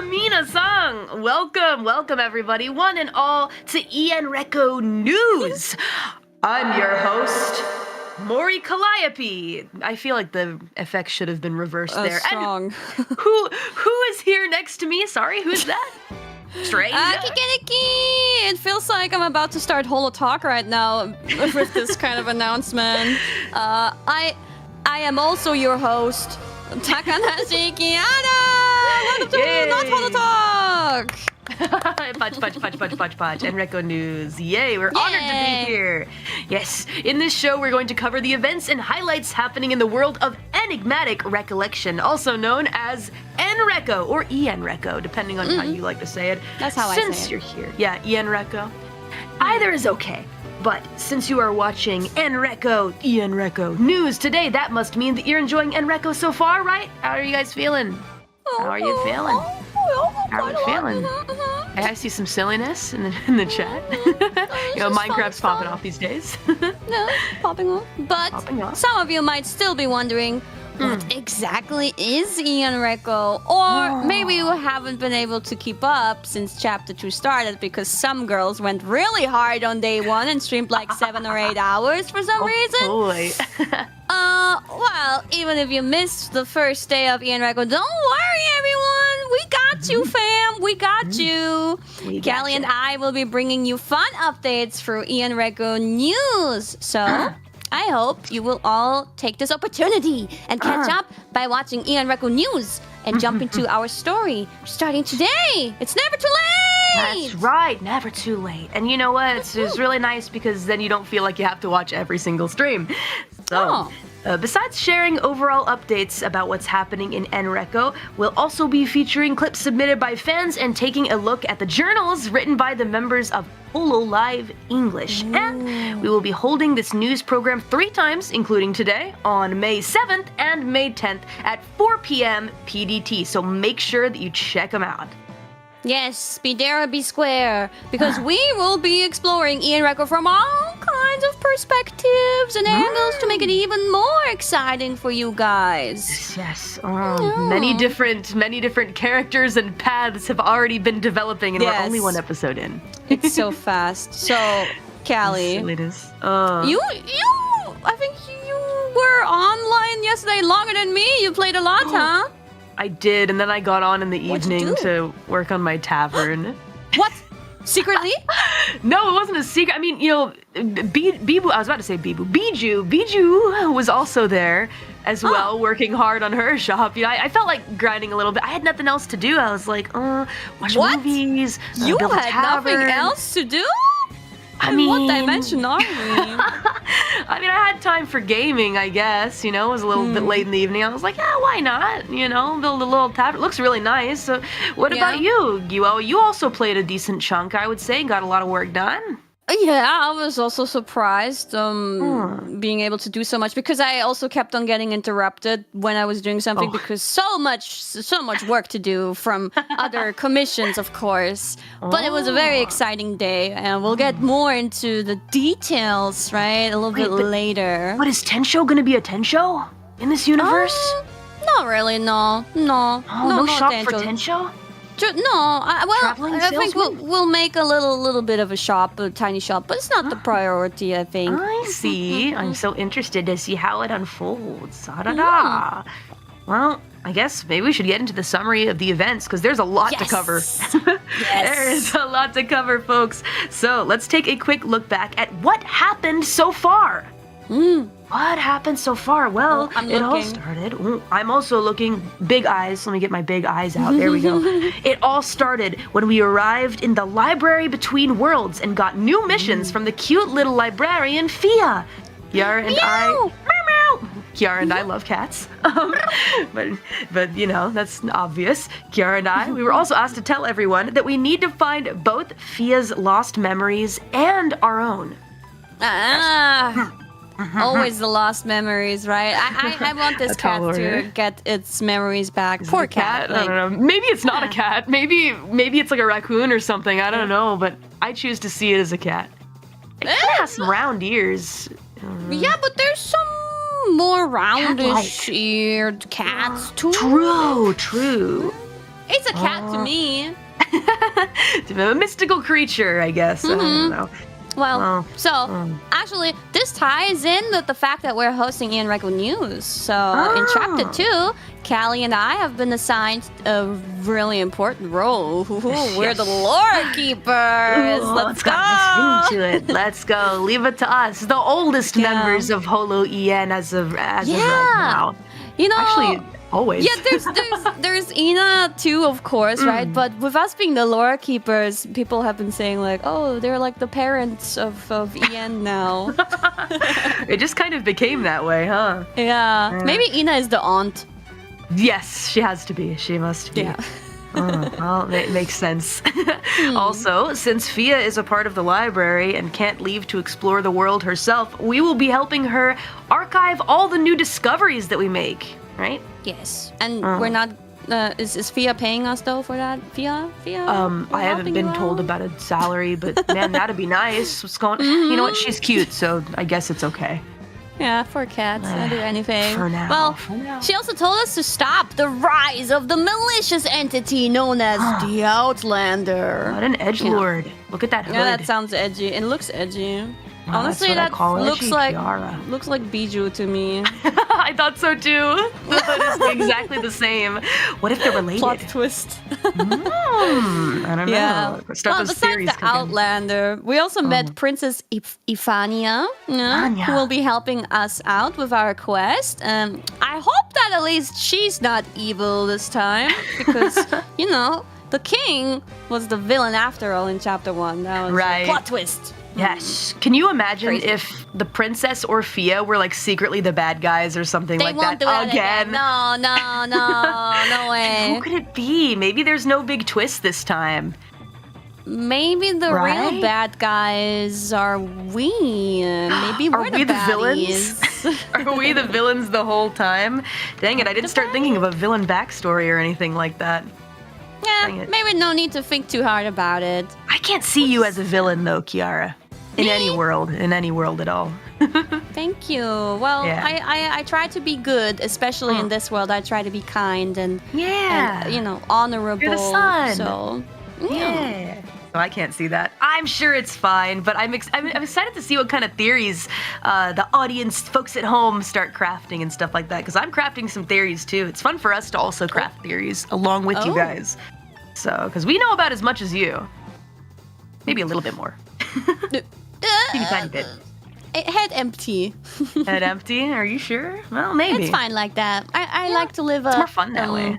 Mina-san! Welcome everybody, one and all, to ENreco News! I'm your host, Mori Calliope. I feel like the effects should have been reversed there. Strong. And who is here next to me? Sorry, who's that? Strange. Kikaniki! It feels like I'm about to start Holo Talk right now with this kind of announcement. I am also your host, Takanashi Kiara! Welcome to Not Holo Talk! Punch. ENreco News. Yay, we're honored to be here. Yes, in this show we're going to cover the events and highlights happening in the world of Enigmatic Recollection, also known as ENreco or ENreco, depending on how you like to say it. That's how I say it. Since you're here. Yeah, ENreco. Either is okay. But since you are watching ENreco News today, that must mean that you're enjoying ENreco so far, right? How are you guys feeling? How are you feeling? How are you feeling? Hey, I see some silliness in the chat. Minecraft's popping off these days. Popping off. But some of you might still be wondering, what exactly is ENreco? Or maybe you haven't been able to keep up since Chapter 2 started because some girls went really hard on day 1 and streamed like 7 or 8 hours for some reason. Boy. Well, even if you missed the first day of ENreco, don't worry, everyone. We got you, fam. We got you. Callie and I will be bringing you fun updates through ENreco News. So, I hope you will all take this opportunity and catch up by watching ENreco News and jump into our story starting today. It's never too late. That's right, never too late. And you know what? It's really nice because then you don't feel like you have to watch every single stream. So, besides sharing overall updates about what's happening in ENreco, we'll also be featuring clips submitted by fans and taking a look at the journals written by the members of hololive English. And we will be holding this news program 3 times, including today, on May 7th and May 10th at 4 p.m. PDT. So make sure that you check them out. Yes, be there or be square, because we will be exploring ENreco from all kinds of perspectives and angles to make it even more exciting for you guys. Yes, many different characters and paths have already been developing, and we're only 1 episode in. It's so fast. So, Callie, it is. I think you were online yesterday longer than me. You played a lot, huh? I did, and then I got on in the evening to work on my tavern. What? Secretly? No, it wasn't a secret. I mean, Bibu, I was about to say Bibu. Biju was also there as well, working hard on her shop. I felt like grinding a little bit. I had nothing else to do. I was like, watch movies, you build a had tavern. Nothing else to do? I mean, what dimension are we? I mean, I had time for gaming, I guess. It was a little bit late in the evening. I was like, yeah, why not? Build a little tavern. It looks really nice. So, what about you? You also played a decent chunk, I would say, got a lot of work done. Yeah, I was also surprised being able to do so much because I also kept on getting interrupted when I was doing something because so much work to do from other commissions, of course. But it was a very exciting day, and we'll get more into the details, right, a little bit later. But is Tensho going to be a Tensho in this universe? Not really, no. No shop Tensho. for Tensho? No, I think we'll make a little bit of a shop, a tiny shop, but it's not the priority, I think. I see. I'm so interested to see how it unfolds. Well, I guess maybe we should get into the summary of the events, because there's a lot to cover. There is a lot to cover, folks. So let's take a quick look back at what happened so far. What happened so far? Well, it all started. I'm also looking. Big eyes. Let me get my big eyes out. There we go. It all started when we arrived in the library between worlds and got new missions from the cute little librarian, Fia. Kiara and Kiara and I love cats. but that's obvious. Kiara and I, we were also asked to tell everyone that we need to find both Fia's lost memories and our own. Always the lost memories, right? I want this cat to get its memories back. Poor cat. I don't know. Maybe it's not a cat. Maybe it's like a raccoon or something. I don't know, but I choose to see it as a cat. It kind of has some round ears. Yeah, but there's some more roundish-eared cats too. True. It's a cat to me. A mystical creature, I guess. I don't know. Well, actually, this ties in with the fact that we're hosting ENreco News. So, in Chapter 2, Callie and I have been assigned a really important role. We're the lore keepers. Let's go. Into it. Let's go. Leave it to us, the oldest members of Holo EN as of right now. You know, actually, always. Yeah, there's Ina too, of course, right? But with us being the lore keepers, people have been saying like, oh, they're like the parents of EN now. It just kind of became that way, huh? Yeah. Maybe Ina is the aunt. Yes, she has to be. She must be. Yeah. Well, it makes sense. Also, since Fia is a part of the library and can't leave to explore the world herself, we will be helping her archive all the new discoveries that we make, right? Yes. And we're not... is Fia paying us, though, for that? Fia? I haven't been told about a salary, but man, that'd be nice. What's going... You know what? She's cute, so I guess it's okay. Yeah, for cats. I'll do anything. For now. Well, she also told us to stop the rise of the malicious entity known as the Outlander. What an edgelord. Yeah. Look at that hood. Yeah, that sounds edgy. It looks edgy. Well, honestly, that looks like Bijou to me. I thought so too. The hood is exactly the same. What if they're related? Plot twist. I don't know. Well, besides the Outlander, we also met Princess Ifania, who will be helping us out with our quest. I hope that at least she's not evil this time, because, you know, the king was the villain after all in Chapter 1. That was a plot twist. Yes. Can you imagine if the princess or Fia were like secretly the bad guys or something like that? They won't do it again. No way. Who could it be? Maybe there's no big twist this time. Maybe the real bad guys are we. Maybe we're the villains. Are we the villains the whole time? Dang it, I didn't start thinking of a villain backstory or anything like that. Yeah, maybe no need to think too hard about it. I can't see you as a villain though, Kiara. In any world at all. Thank you. Well, I try to be good, especially in this world. I try to be kind and you know, honorable. You're the sun. So So I can't see that. I'm sure it's fine, but I'm excited to see what kind of theories the audience, folks at home, start crafting and stuff like that. Because I'm crafting some theories too. It's fun for us to also craft theories along with you guys. So, because we know about as much as you. Maybe a little bit more. Maybe a tiny bit. Head empty. Head empty? Are you sure? Well, maybe. It's fine like that. I like to live it's more fun that way.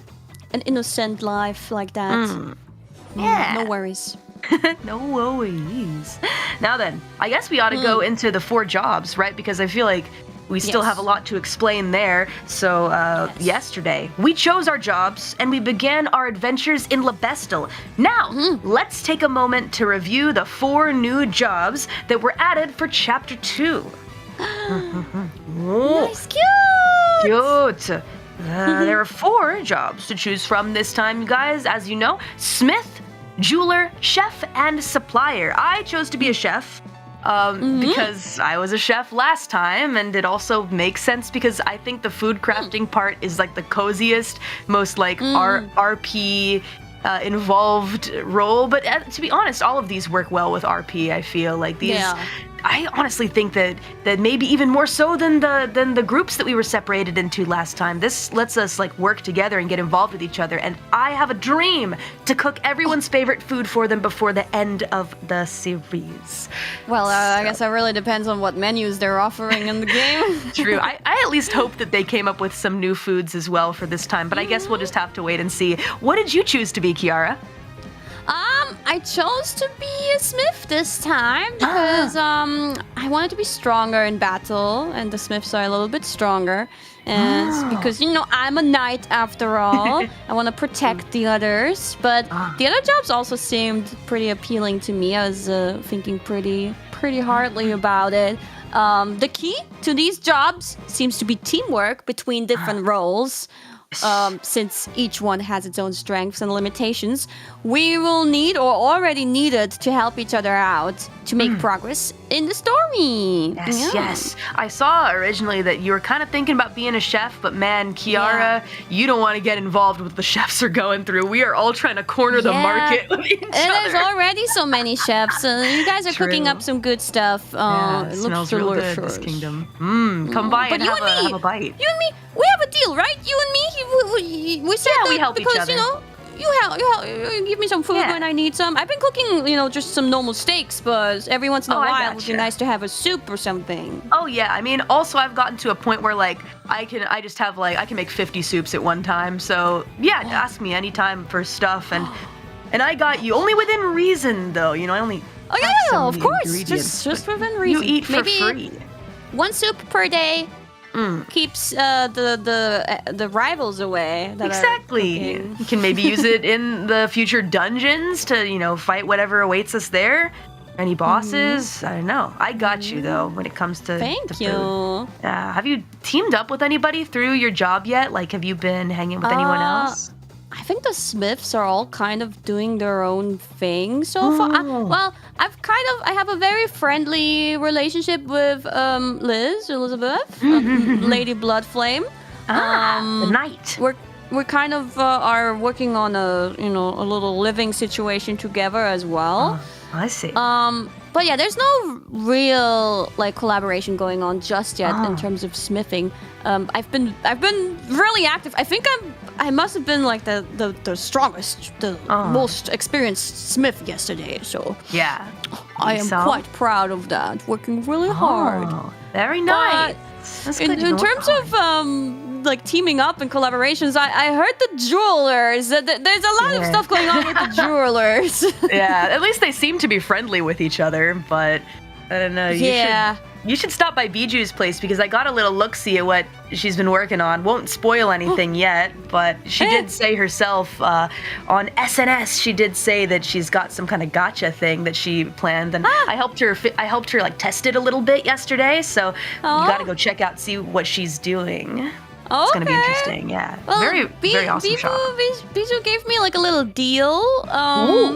An innocent life like that. No worries. No worries. Now then, I guess we ought to go into the 4 jobs, right? Because I feel like we still have a lot to explain there. So, yesterday, we chose our jobs and we began our adventures in Libestal. Now, let's take a moment to review the 4 new jobs that were added for Chapter 2. Nice, cute! Cute. There are 4 jobs to choose from this time, you guys. As you know, Smith, Jeweler, Chef, and Supplier. I chose to be a chef. Because I was a chef last time, and it also makes sense because I think the food crafting part is like the coziest, most like RP involved role. But to be honest, all of these work well with RP. I feel like these. I honestly think that maybe even more so than the groups that we were separated into last time. This lets us like work together and get involved with each other. And I have a dream to cook everyone's favorite food for them before the end of the series. Well, I guess it really depends on what menus they're offering in the game. True. I at least hope that they came up with some new foods as well for this time. But I guess we'll just have to wait and see. What did you choose to be, Kiara? I chose to be a smith this time because I wanted to be stronger in battle, and the smiths are a little bit stronger. And because, you know, I'm a knight after all. I want to protect the others. But the other jobs also seemed pretty appealing to me. I was thinking pretty hardly about it. The key to these jobs seems to be teamwork between different roles. since each one has its own strengths and limitations, we will need or already needed to help each other out to make progress in the story. Yes. I saw originally that you were kind of thinking about being a chef, but man, Kiara, you don't want to get involved with what the chefs are going through. We are all trying to corner the market with each other. There's already so many chefs. You guys are cooking up some good stuff. It looks smells real good, this kingdom. Come by and have a bite. You and me, we have a deal, right? You and me, we said that we help because, each other. you know, you give me some food when I need some. I've been cooking, just some normal steaks, but every once in a while it would be nice to have a soup or something. Oh yeah, I mean, also I've gotten to a point where like I can make 50 soups at one time. So yeah, ask me anytime for stuff, and I got you only within reason though. I only. Oh yeah, of course, just within reason. You eat for free. One soup per day. Keeps the rivals away. Exactly. You can maybe use it in the future dungeons to fight whatever awaits us there. Any bosses? I don't know. I got you though when it comes to Thank you. Food. Have you teamed up with anybody through your job yet? Like, have you been hanging with anyone else? I think the Smiths are all kind of doing their own thing so far. I have a very friendly relationship with Elizabeth, Lady Bloodflame. The knight. We're kind of are working on a little living situation together as well. I see. But yeah, there's no real collaboration going on just yet in terms of smithing. I've been really active. I think I must have been the strongest, the most experienced smith yesterday. So yeah, I am quite proud of that. Working really hard. Very nice. In terms of teaming up and collaborations, I heard the jewelers. There's a lot of stuff going on with the jewelers. Yeah, at least they seem to be friendly with each other, but I don't know. You should stop by Biju's place because I got a little look-see at what she's been working on. Won't spoil anything yet, but she did say herself on SNS, she did say that she's got some kind of gotcha thing that she planned, and I helped her test it a little bit yesterday, so you gotta go check out, see what she's doing. It's gonna be interesting, yeah. Well, very awesome shop. Biju gave me a little deal,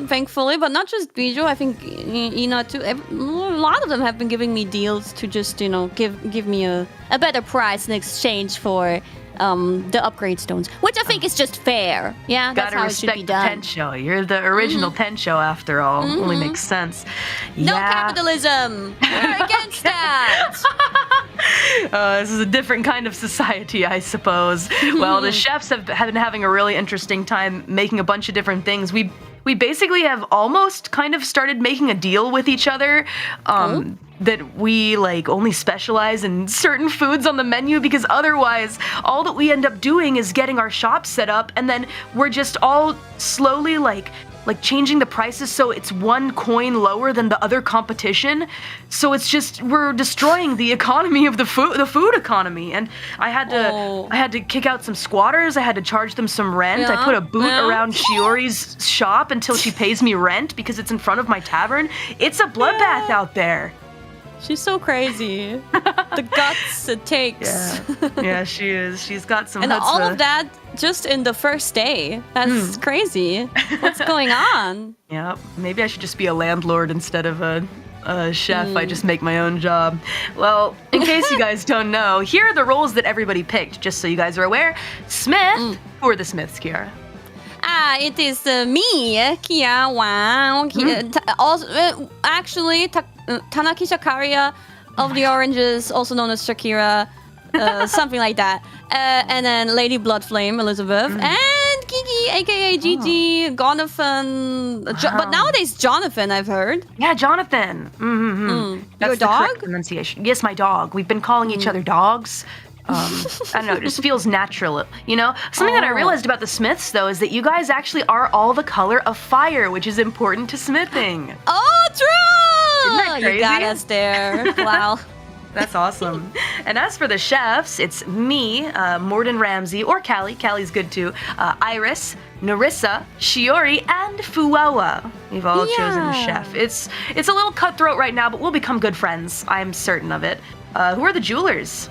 thankfully, but not just Biju. I think Ina too. A lot of them have been giving me deals to just give me a better price in exchange for the upgrade stones, which I think is just fair. Yeah, that's how it should be done. Tensho. You're the original Tensho after all. Only makes sense. No capitalism. We're against that. This is a different kind of society, I suppose. Well, the chefs have been having a really interesting time making a bunch of different things. We basically have almost kind of started making a deal with each other that we only specialize in certain foods on the menu, because otherwise all that we end up doing is getting our shop set up, and then we're just all slowly changing the prices so it's one coin lower than the other competition. So it's just we're destroying the economy of the food economy. And I had to kick out some squatters. I had to charge them some rent. I put a boot around Shiori's shop until she pays me rent because it's in front of my tavern. It's a bloodbath out there. She's so crazy. The guts it takes. Yeah, she is. She's got some. And all of that just in the first day. That's crazy. What's going on? Yeah, maybe I should just be a landlord instead of a chef. I just make my own job. Well, in case you guys don't know, here are the roles that everybody picked, just so you guys are aware. Smith. Who are the Smiths, Kiara? It is me, Kiara. Actually, Tanaki Shakaria of the Oranges, also known as Shakira, something like that. And then Lady Bloodflame, Elizabeth, and Kiki, aka Gigi, Jonathan. But nowadays, Jonathan, I've heard. Yeah, Jonathan. That's Your dog? The correct pronunciation. Yes, my dog. We've been calling each other dogs. I don't know, it just feels natural, Something that I realized about the Smiths, though, is that you guys actually are all the color of fire, which is important to smithing. Oh, true! Isn't that crazy? You got us there. Wow. That's awesome. And as for the chefs, it's me, Morden Ramsey, or Callie. Callie's good too. Iris, Narissa, Shiori, and Fuwawa. We've all chosen a chef. It's a little cutthroat right now, but we'll become good friends. I'm certain of it. Who are the jewelers?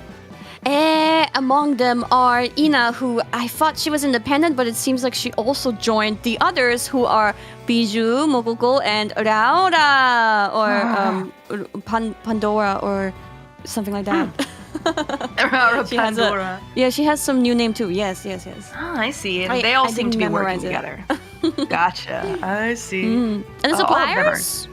Among them are Ina, who I thought she was independent, but it seems like she also joined the others, who are Biju, Mogogo, and Raora, or Pandora, or something like that. Raora Pandora. She has some new name too. Yes. Oh, I see. And they all seem to be working together. Gotcha. I see. And the suppliers?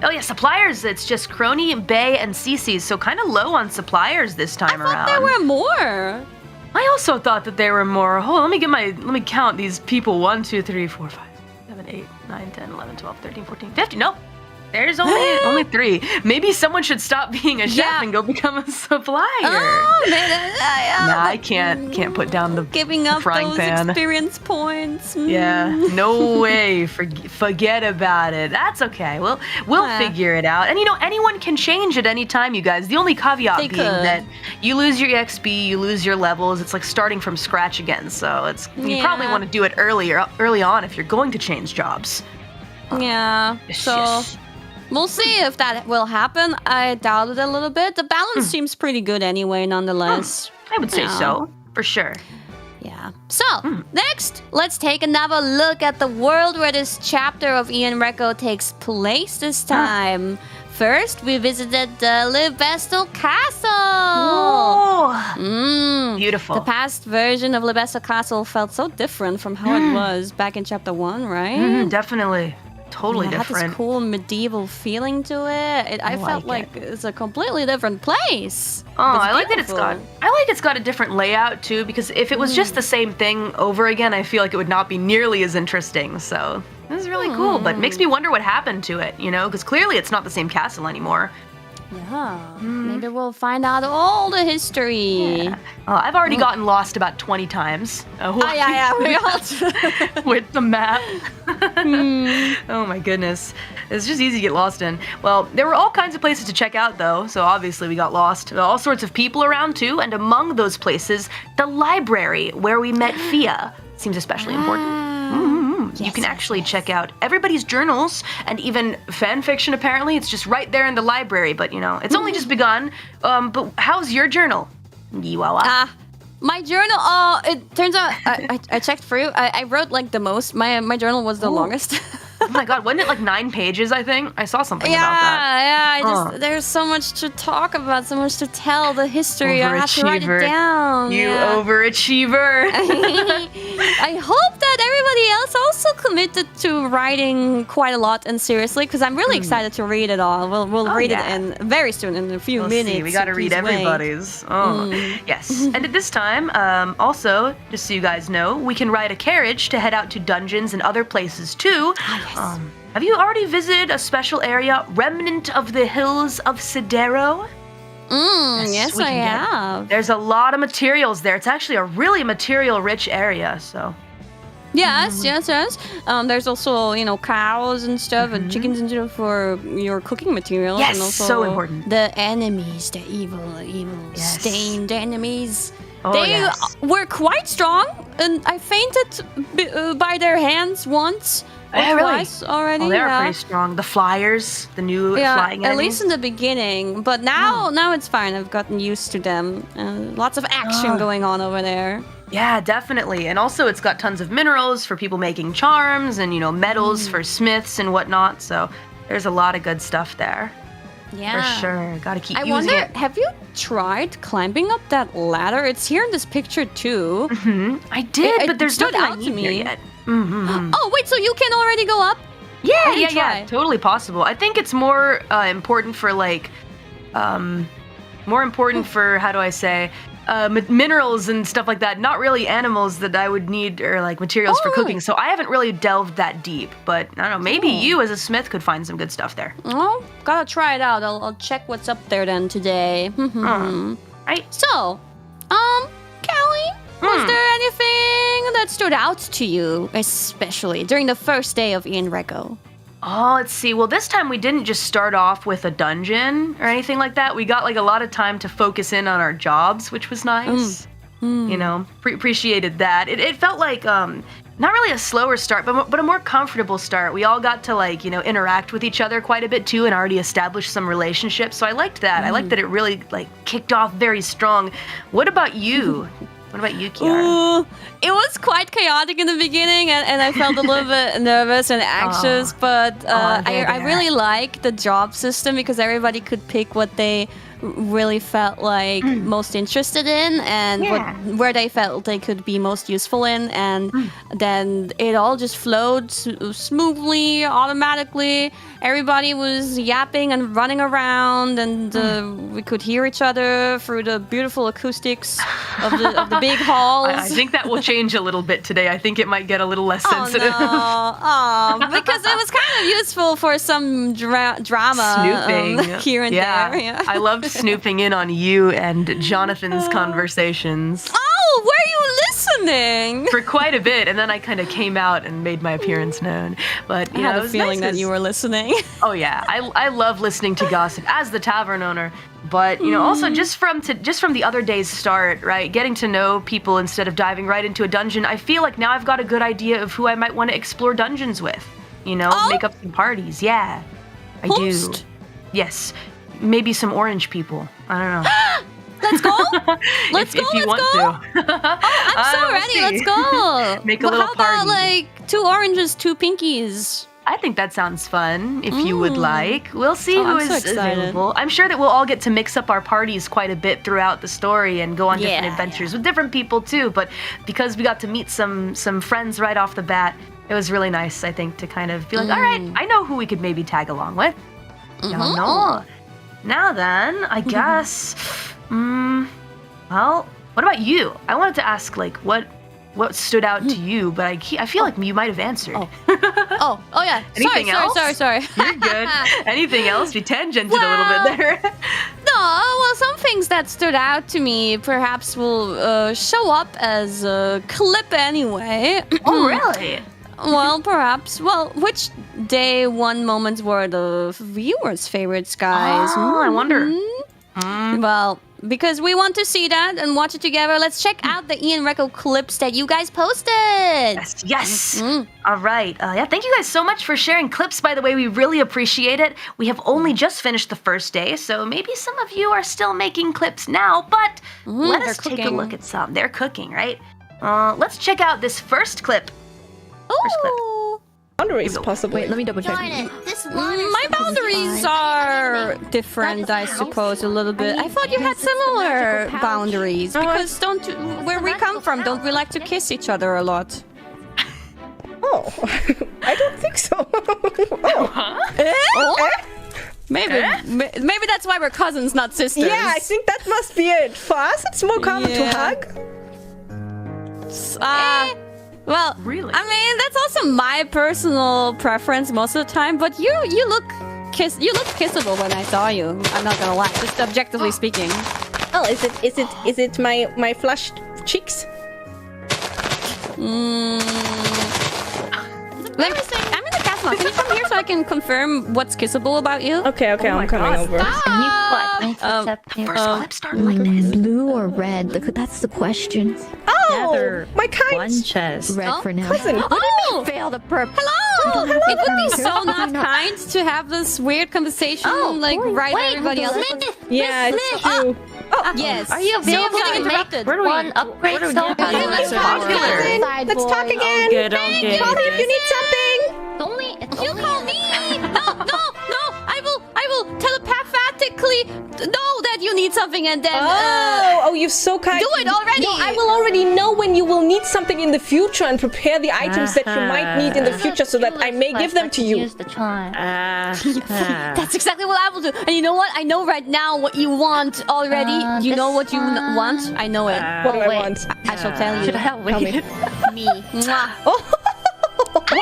Oh yeah, suppliers. It's just Crony, Bay, and Cece. So kind of low on suppliers this time around. I thought there were more. I also thought that there were more. Hold on, let me count these people. 1, 2, 3, 4, 5, 7, 8, 9, 10, 11, 12, 13, 14, 15. Nope. There's only 3. Maybe someone should stop being a chef and go become a supplier. Oh, man, nah, I can't put down the giving up frying those pan. Experience points. Yeah, no way. Forget about it. That's okay. We'll figure it out. And anyone can change at any time, you guys. The only caveat being that you lose your EXP, you lose your levels. It's like starting from scratch again. So you probably want to do it early on if you're going to change jobs. Yeah. So. We'll see if that will happen. I doubt it a little bit. The balance seems pretty good anyway, nonetheless. I would say so, for sure. Yeah. So, next, let's take another look at the world where this chapter of ENreco takes place this time. First, we visited the Libestal Castle. Oh, beautiful. The past version of Libestal Castle felt so different from how it was back in chapter 1, right? Definitely. Totally different. It had this cool medieval feeling to it. I felt like it's a completely different place. Oh, I like that it's got a different layout too, because if it was just the same thing over again, I feel like it would not be nearly as interesting. So this is really cool, but it makes me wonder what happened to it, because clearly it's not the same castle anymore. Yeah, maybe we'll find out all the history. Yeah. I've already gotten lost about 20 times. We all with the map. Oh my goodness. It's just easy to get lost in. Well, there were all kinds of places to check out though, so obviously we got lost. There were all sorts of people around too, and among those places, the library where we met Fia seems especially important. You can actually check out everybody's journals and even fan fiction, apparently. It's just right there in the library, but it's only just begun. But how's your journal? Yiwawa. My journal, it turns out, I checked for you. I wrote like the most. My journal was the longest. Oh my god, wasn't it like 9 pages, I think? I saw something about that. Yeah, there's so much to talk about, so much to tell, the history. I have to write it down. You overachiever. I hope that everybody else also committed to writing quite a lot and seriously, because I'm really excited to read it all. We'll read it in very soon, in a few minutes. See. We gotta read everybody's. Yes. And at this time, also, just so you guys know, we can ride a carriage to head out to dungeons and other places too. Have you already visited a special area, Remnant of the Hills of Sidero? Yes, I have. There's a lot of materials there. It's actually a really material-rich area, so... Yes. There's also, cows and stuff, and chickens and stuff for your cooking materials. Yes, and also so important. The enemies, the evil, stained enemies. They were quite strong, and I fainted by their hands once. Twice already. Oh, they're pretty strong. The flyers, the new flying enemies. At least in the beginning. But now it's fine. I've gotten used to them. Lots of action going on over there. Yeah, definitely. And also it's got tons of minerals for people making charms and, metals for smiths and whatnot. So there's a lot of good stuff there. Yeah. For sure. Gotta keep using it. I wonder, it. have you tried climbing up that ladder? It's here in this picture too. I did, but there's nothing I need here yet. Oh, wait, so you can already go up? Yeah, totally possible. I think it's more important for for, how do I say, minerals and stuff like that. Not really animals that I would need or materials for cooking. So I haven't really delved that deep, but I don't know, maybe you as a smith could find some good stuff there. Well, gotta try it out. I'll check what's up there then today. Right. So, Callie, was there anything that stood out to you, especially during the first day of ENreco? Oh, let's see. Well, this time we didn't just start off with a dungeon or anything like that. We got a lot of time to focus in on our jobs, which was nice. Appreciated that. It felt like not really a slower start, but a more comfortable start. We all got to like, interact with each other quite a bit too and already establish some relationships. So I liked that. I liked that it really like kicked off very strong. What about you? What about you, Kiara? It was quite chaotic in the beginning, and I felt a little bit nervous and anxious, but I really like the job system because everybody could pick what they really felt like most interested in and where they felt they could be most useful in, and then it all just flowed smoothly, automatically. Everybody was yapping and running around, and we could hear each other through the beautiful acoustics of the big halls. I think that will change a little bit today. I think it might get a little less sensitive. Because it was kind of useful for some drama snooping here and there. Yeah. I loved snooping in on you and Jonathan's conversations. Oh, were you listening? For quite a bit, and then I kind of came out and made my apprentice known. But I had a feeling that you were listening. Oh yeah, I love listening to gossip as the tavern owner. But also just from the other day's start, right? Getting to know people instead of diving right into a dungeon. I feel like now I've got a good idea of who I might want to explore dungeons with. Make up some parties. Yeah, I do. Yes, maybe some orange people. I don't know. Let's go. Let's go. If you want to. I'm so ready. We'll let's go. Make a little how party. About like 2 oranges, 2 pinkies? I think that sounds fun, if you would like. We'll see who I'm so is excited. available. I'm sure that we'll all get to mix up our parties quite a bit throughout the story and go on different adventures with different people too. But because we got to meet some friends right off the bat, it was really nice, I think, to kind of be like, all right, I know who we could maybe tag along with. No. Now then, I guess, well, what about you? I wanted to ask, like, what stood out to you, but I feel like you might have answered. Oh yeah. Anything else? Sorry. You're good. Anything else? We tangented a little bit there. No, well, some things that stood out to me perhaps will show up as a clip anyway. Oh, really? Well, perhaps. Well, which day one moments were the viewers' favorites, guys? Oh, I wonder. Well, because we want to see that and watch it together, let's check out the ENreco clips that you guys posted. Yes. All right. Thank you guys so much for sharing clips, by the way. We really appreciate it. We have only just finished the first day, so maybe some of you are still making clips now, but let us take a look at some. They're cooking, right? Let's check out this first clip. First clip. Boundaries, possibly. Wait, let me double check. My boundaries are different, I suppose, a little bit. I thought you had similar boundaries because where we come from, don't we like to kiss each other a lot? Oh, I don't think so. Maybe that's why we're cousins, not sisters. Yeah, I think that must be it. For us, it's more common to hug. Well, really? I mean, that's also my personal preference most of the time. But you look kissable when I saw you. I'm not gonna lie, just objectively speaking. Oh, is it my flushed cheeks? I'm in the castle. Can you come here so I can confirm what's kissable about you? Okay, I'm coming over. First clip started like this. Blue or red? That's the question. Oh, my kind. Bunches. Red for now. Cousin. Oh, Fail the purpose. hello! hello. It would be so not kind to have this weird conversation right where everybody else. Yeah, it's true. Yes. Are you available So to interrupted. make one upgrade so Let's talk again. Good, okay. Call me if you need something. You call me! No! I will telepathically know that you need something and then You're so kind. do it already! No, I will already know when you will need something in the future and prepare the items that you might need in the future so that I may give them to you. That's exactly what I will do. And you know what? I know right now what you want already. Do you know what you want? I know it. What do I want? I shall tell you. Should I help Tell me. Me. Mwah. I'm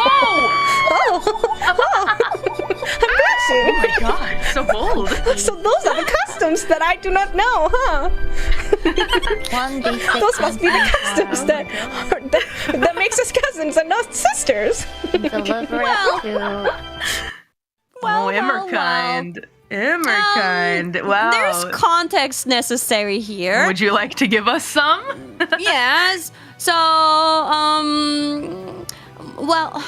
blushing. Oh my god, so bold. So those are the customs that I do not know, huh? Those must be the customs that makes us cousins and not sisters. Immerkind. Immerkind. Wow. There's context necessary here. Would you like to give us some? Yes. So, Well,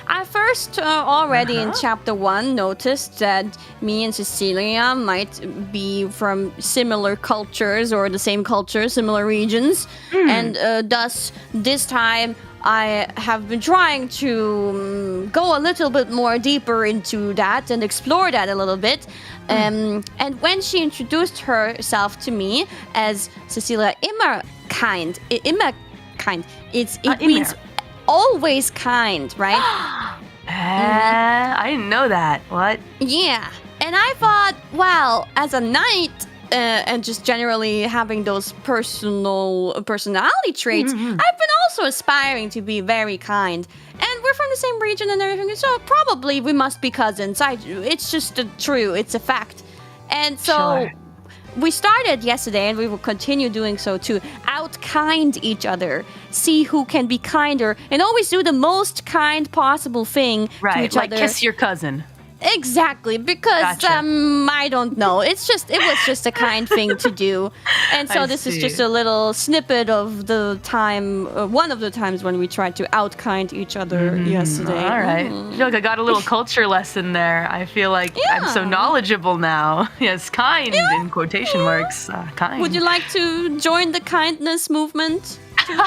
I first already in chapter 1 noticed that me and Cecilia might be from similar cultures or the same culture, similar regions. And thus, this time, I have been trying to go a little bit more deeper into that and explore that a little bit. And when she introduced herself to me as Cecilia Immerkind, it means always kind, right? I didn't know that. What? Yeah. And I thought, well, as a knight, and just generally having those personality traits, I've been also aspiring to be very kind. And we're from the same region and everything, so probably we must be cousins. It's just true. It's a fact. And so we started yesterday, and we will continue doing so to out-kind each other, see who can be kinder, and always do the most kind possible thing to each other. Like kiss your cousin. Exactly, because I don't know. It was just a kind thing to do, and so this is just a little snippet of the time, one of the times when we tried to out-kind each other yesterday. All right, I feel like I got a little culture lesson there. I feel like I'm so knowledgeable now. Yes, kind in quotation marks. Kind. Would you like to join the kindness movement? Well,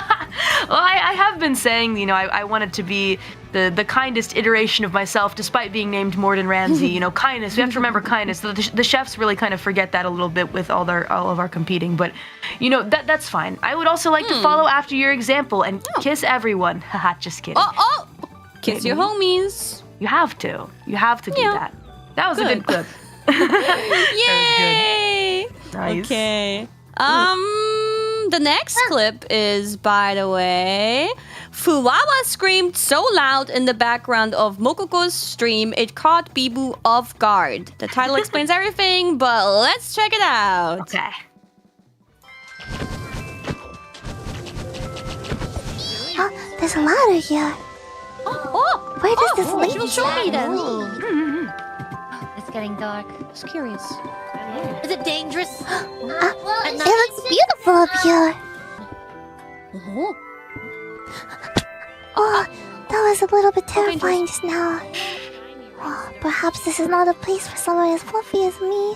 I have been saying, I wanted to be the kindest iteration of myself, despite being named Morden Ramsey. Kindness. We have to remember kindness. The chefs really kind of forget that a little bit with all of our competing, but that's fine. I would also like to follow after your example and kiss everyone. Haha, just kidding. Kiss your homies. You have to. You have to do that. That was a good clip. Yay! Nice. Okay. The next clip is, by the way, Fuwawa screamed so loud in the background of Mokoko's stream it caught Bibu off guard. The title explains everything, but let's check it out. Okay. There's a ladder here. Where does this lead? Show me then. It's getting dark. I was curious. Is it dangerous? It looks beautiful up here. Oh, that was a little bit terrifying just now. Oh, perhaps this is not a place for someone as fluffy as me.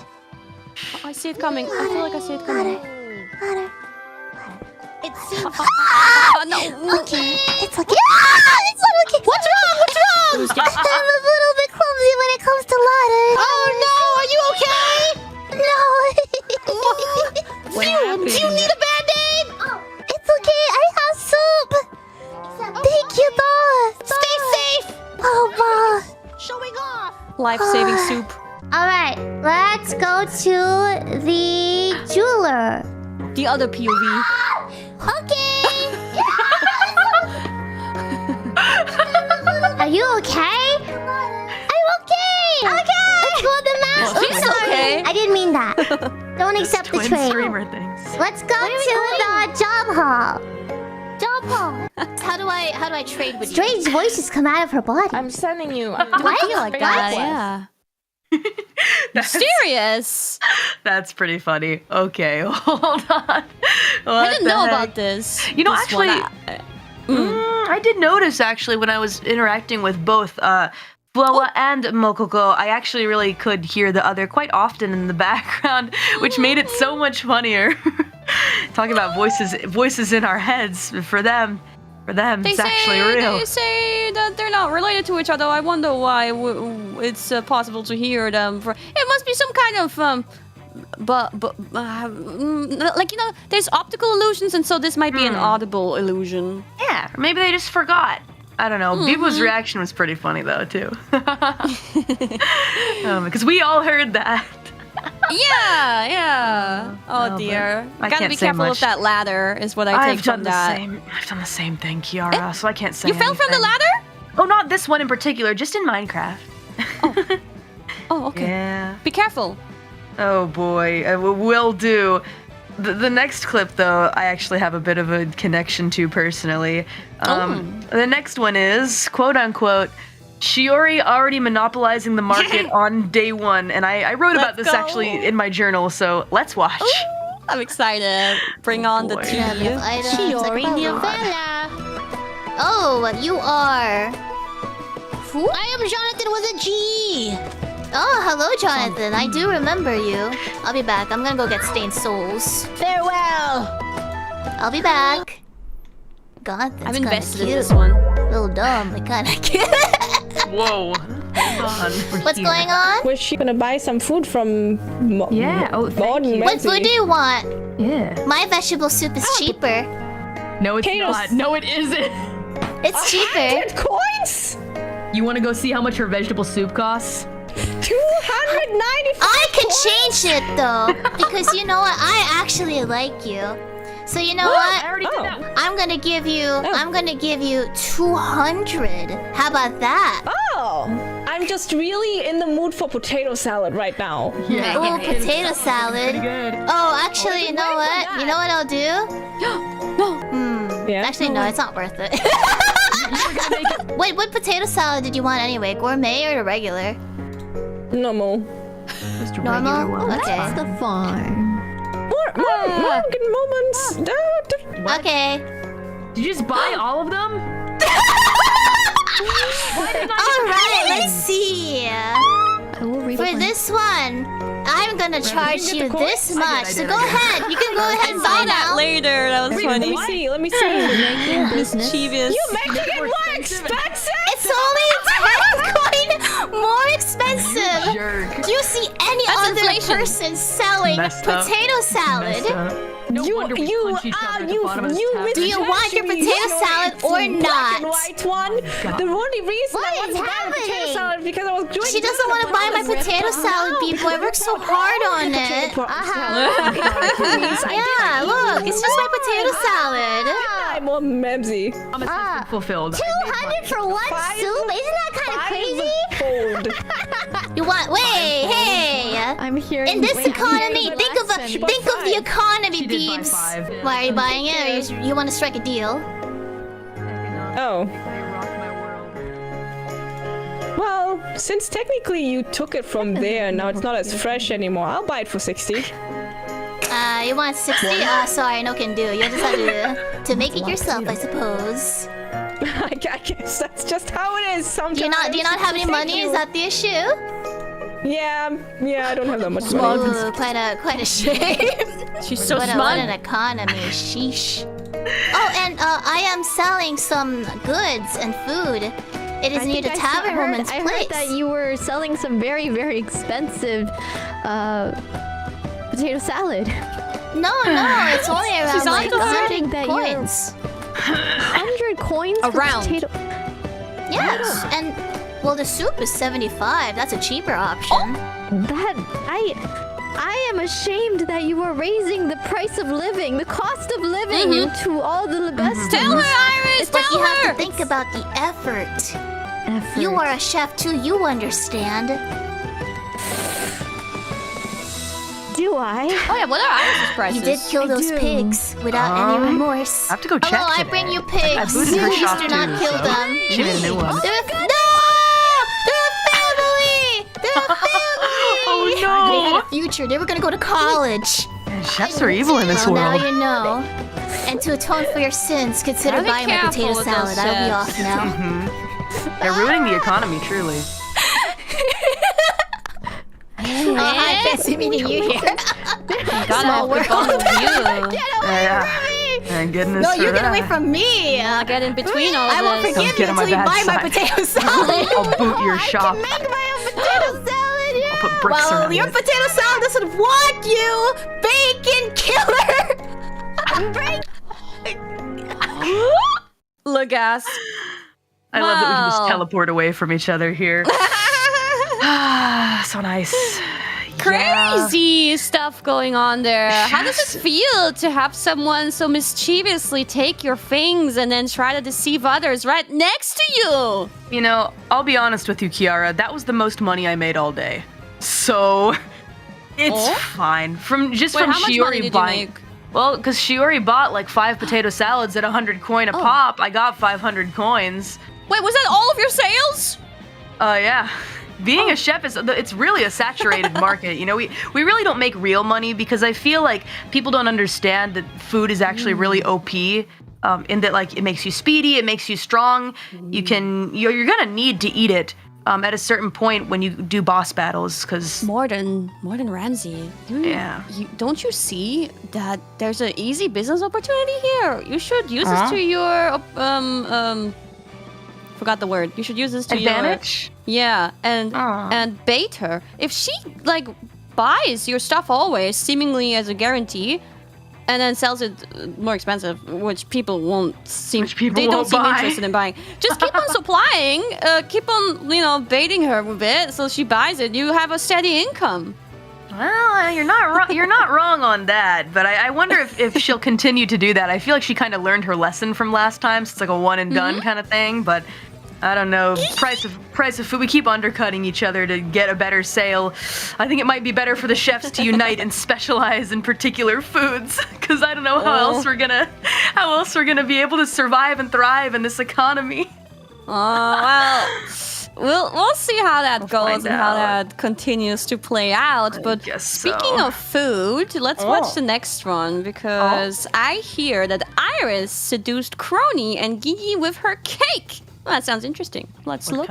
I see it coming. I feel like I see it coming. Ladder. It seems. No. Okay, it's okay. It's not okay. What's wrong? I'm a little bit clumsy when it comes to ladders. Oh no! Are you okay? No. Do you need a band-aid? It's okay. I have soup. Thank you, boss. Stay safe. Oh, boss. Showing off. Life-saving soup. Alright, let's go to the jeweler. The other POV. Okay. Are you okay? I'm okay. Okay. Let's go to the master. She's okay. I didn't mean that. Don't accept the Twin trade. streamer things. Let's go to the job hall. Job hall. How do I trade with you? Strange voices come out of her body. I'm sending you. What? I feel like that, yeah. Mysterious. That's pretty funny. Okay, hold on. I didn't know about this. Actually, I did notice actually when I was interacting with both Floa and Mokoko, I actually really could hear the other quite often in the background, which made it so much funnier. Talking about voices in our heads for them. It's actually real. They say that they're not related to each other. I wonder why it's possible to hear them. It must be some kind of there's optical illusions, and so this might be an audible illusion. Yeah, or maybe they just forgot. I don't know. Bibu's reaction was pretty funny though too, because we all heard that. Yeah. Oh dear. I Gotta can't be say careful much. with that ladder, is what I take from that. I've done the same thing, Kiara, so I can't say You fell from the anything. ladder? Oh, not this one in particular, just in Minecraft. Oh, okay. Yeah. Be careful. Oh boy, will do. The next clip, though, I actually have a bit of a connection to personally. The next one is, quote unquote, Shiori already monopolizing the market on day one. And I wrote about this actually in my journal, so let's watch. I'm excited. Bring on the tea. Shiori Nirvana. Oh, you are... Who? I am Jonathan with a G. Oh, hello, Jonathan. I do remember you. I'll be back. I'm gonna go get Stained Souls. Farewell. I'll be back. God, that's I'm kinda invested cute. in this one. A little dumb, but kinda cute. Whoa. Hold on. What's going on? Was she gonna buy some food from Yeah, oh, thank Gordon you. What Ramsay? food do you want? Yeah. My vegetable soup is cheaper. No, it's Potatoes. not. No, it isn't. It's cheaper. 100 coins? You want to go see how much her vegetable soup costs? 295 I could coins? change it though, because you know what? I actually like you. So you know I what? already did that. I'm gonna give you 200. How about that? Oh, I'm just really in the mood for potato salad right now. Yeah. Ooh, potato salad. Pretty good. Oh, actually, you know wait for what? that. You know what I'll do? Yeah. Actually, no, it's not worth it. You were gonna make it. Wait, what potato salad did you want anyway? Gourmet or the regular? Normal. Just a Normal? regular one. Okay. That's the farm. More good moments. What? Okay. Did you just buy all of them? Alright, let's see. I will read For this one, I'm gonna charge get you the coins? this I much. did, So I go did. ahead. You can go ahead and buy That now. later. That was Let funny. me see. Let me see. Making business. Mischievous. You making it more expensive? It's only 10 coin more expensive. Jerk. Do you see any That's other inflation. person selling Messed up. potato salad? Messed up. No wonder we punch each other at the bottom of this tavern. Do you want your potato salad or Black and not? white one. The only reason I wanted to buy the potato happening? salad because I was doing. She doesn't want to buy my potato salad, people. I worked so hard on it. Yeah, look, it's just my potato salad. I'm more memsy. Promise has been fulfilled. 200 for one soup? Isn't that kind of crazy? Fold. You want? Wait, hey! I'm hearing. In this wait, I'm economy, hearing think of relaxing. the economy, She did buy Beebs. 5. Why are you buying it? Or you want to strike a deal? Oh. They rock my world. Well, since technically you took it from there, now it's not as fresh anymore. I'll buy it for 60. You want 60? Sorry, no can do. You'll just have to make it yourself, I suppose. I guess that's just how it is sometimes. Do you not have any Thank money? you. Is that the issue? Yeah, I don't have that much money. Ooh, quite a shame. She's so What smart. an economy. Sheesh. Oh, and I am selling some goods and food. It is near the tavern woman's I place. heard that you were selling some very, very expensive potato salad. No, it's only around She's like onto her. 100 That you're- coins. 100 coins for Around. potato. Yes, and well, the soup is 75. That's a cheaper option. That I am ashamed that you are raising the price of living, the cost of living to all the Libestals. Tell her, Iris. But Tell you have her. to think about the effort. Effort. You are a chef too. You understand. Do I? Oh yeah, what are Iris's prices? You did kill those do. pigs without any remorse. I have to go check. Hello, I today. bring you I pigs. booted her Please shop do not too, kill so them. she made a new one. They're a family. They're a family. Oh They no! had a future. They were gonna go to college. Man, chefs are evil in this Well, now world. you know. And to atone for your sins, consider Gotta be buying my careful potato with salad. those I'll be off chefs. now. They're ruining the economy, truly. Oh, hi, fancy meeting you here. Gotta have good bond with you. Yeah. Thank goodness No, for you get that. away from me. I'll get in between all of I won't this. forgive Don't you get on my until you bad buy my side. potato salad. I'll boot your shop. Make my own potato salad, yeah. I'll put bricks Well, around your it. potato salad doesn't want you, bacon killer. Look, ass. I love that we can just Wow. teleport away from each other here. So nice. Crazy stuff going on there. How does it feel to have someone so mischievously take your things and then try to deceive others right next to you? You know, I'll be honest with you, Kiara. That was the most money I made all day. So it's fine. Wait, from how much money Shiori did you buying. make? Well, because Shiori bought like 5 potato salads at 100 coin a pop. I got 500 coins. Wait, was that all of your sales? Yeah. Being a chef it's really a saturated market. You know, we really don't make real money because I feel like people don't understand that food is actually really OP. in that like it makes you speedy, it makes you strong. You're gonna need to eat it at a certain point when you do boss battles, because more than Ramsey. Don't you see that there's an easy business opportunity here? You should use this to your forgot the word. You should use this to advantage. And bait her. If she like buys your stuff always, seemingly as a guarantee, and then sells it more expensive, which people won't seem. They don't seem interested in buying. Just keep on supplying. Keep on, baiting her with it, so she buys it. You have a steady income. Well, you're not wrong on that. But I wonder if she'll continue to do that. I feel like she kind of learned her lesson from last time. So it's like a one and done kind of thing. But I don't know. Price of food. We keep undercutting each other to get a better sale. I think it might be better for the chefs to unite and specialize in particular foods, because I don't know how else we're gonna be able to survive and thrive in this economy. We'll see how that goes and how that continues to play out. But speaking of food, let's watch the next one, because I hear that Iris seduced Crony and Gigi with her cake. Well, that sounds interesting. Let's look.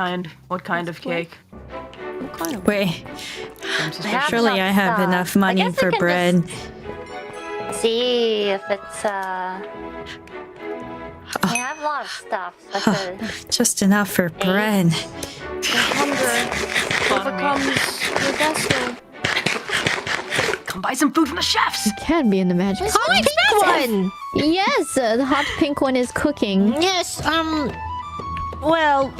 What kind of cake? Wait. Surely I have enough money for bread. See if it's I have a lot of stuff. Just enough for bread. Come buy some food from the chefs. It can be in the magic. Hot pink one. Yes, the hot pink one is cooking. Yes. Well,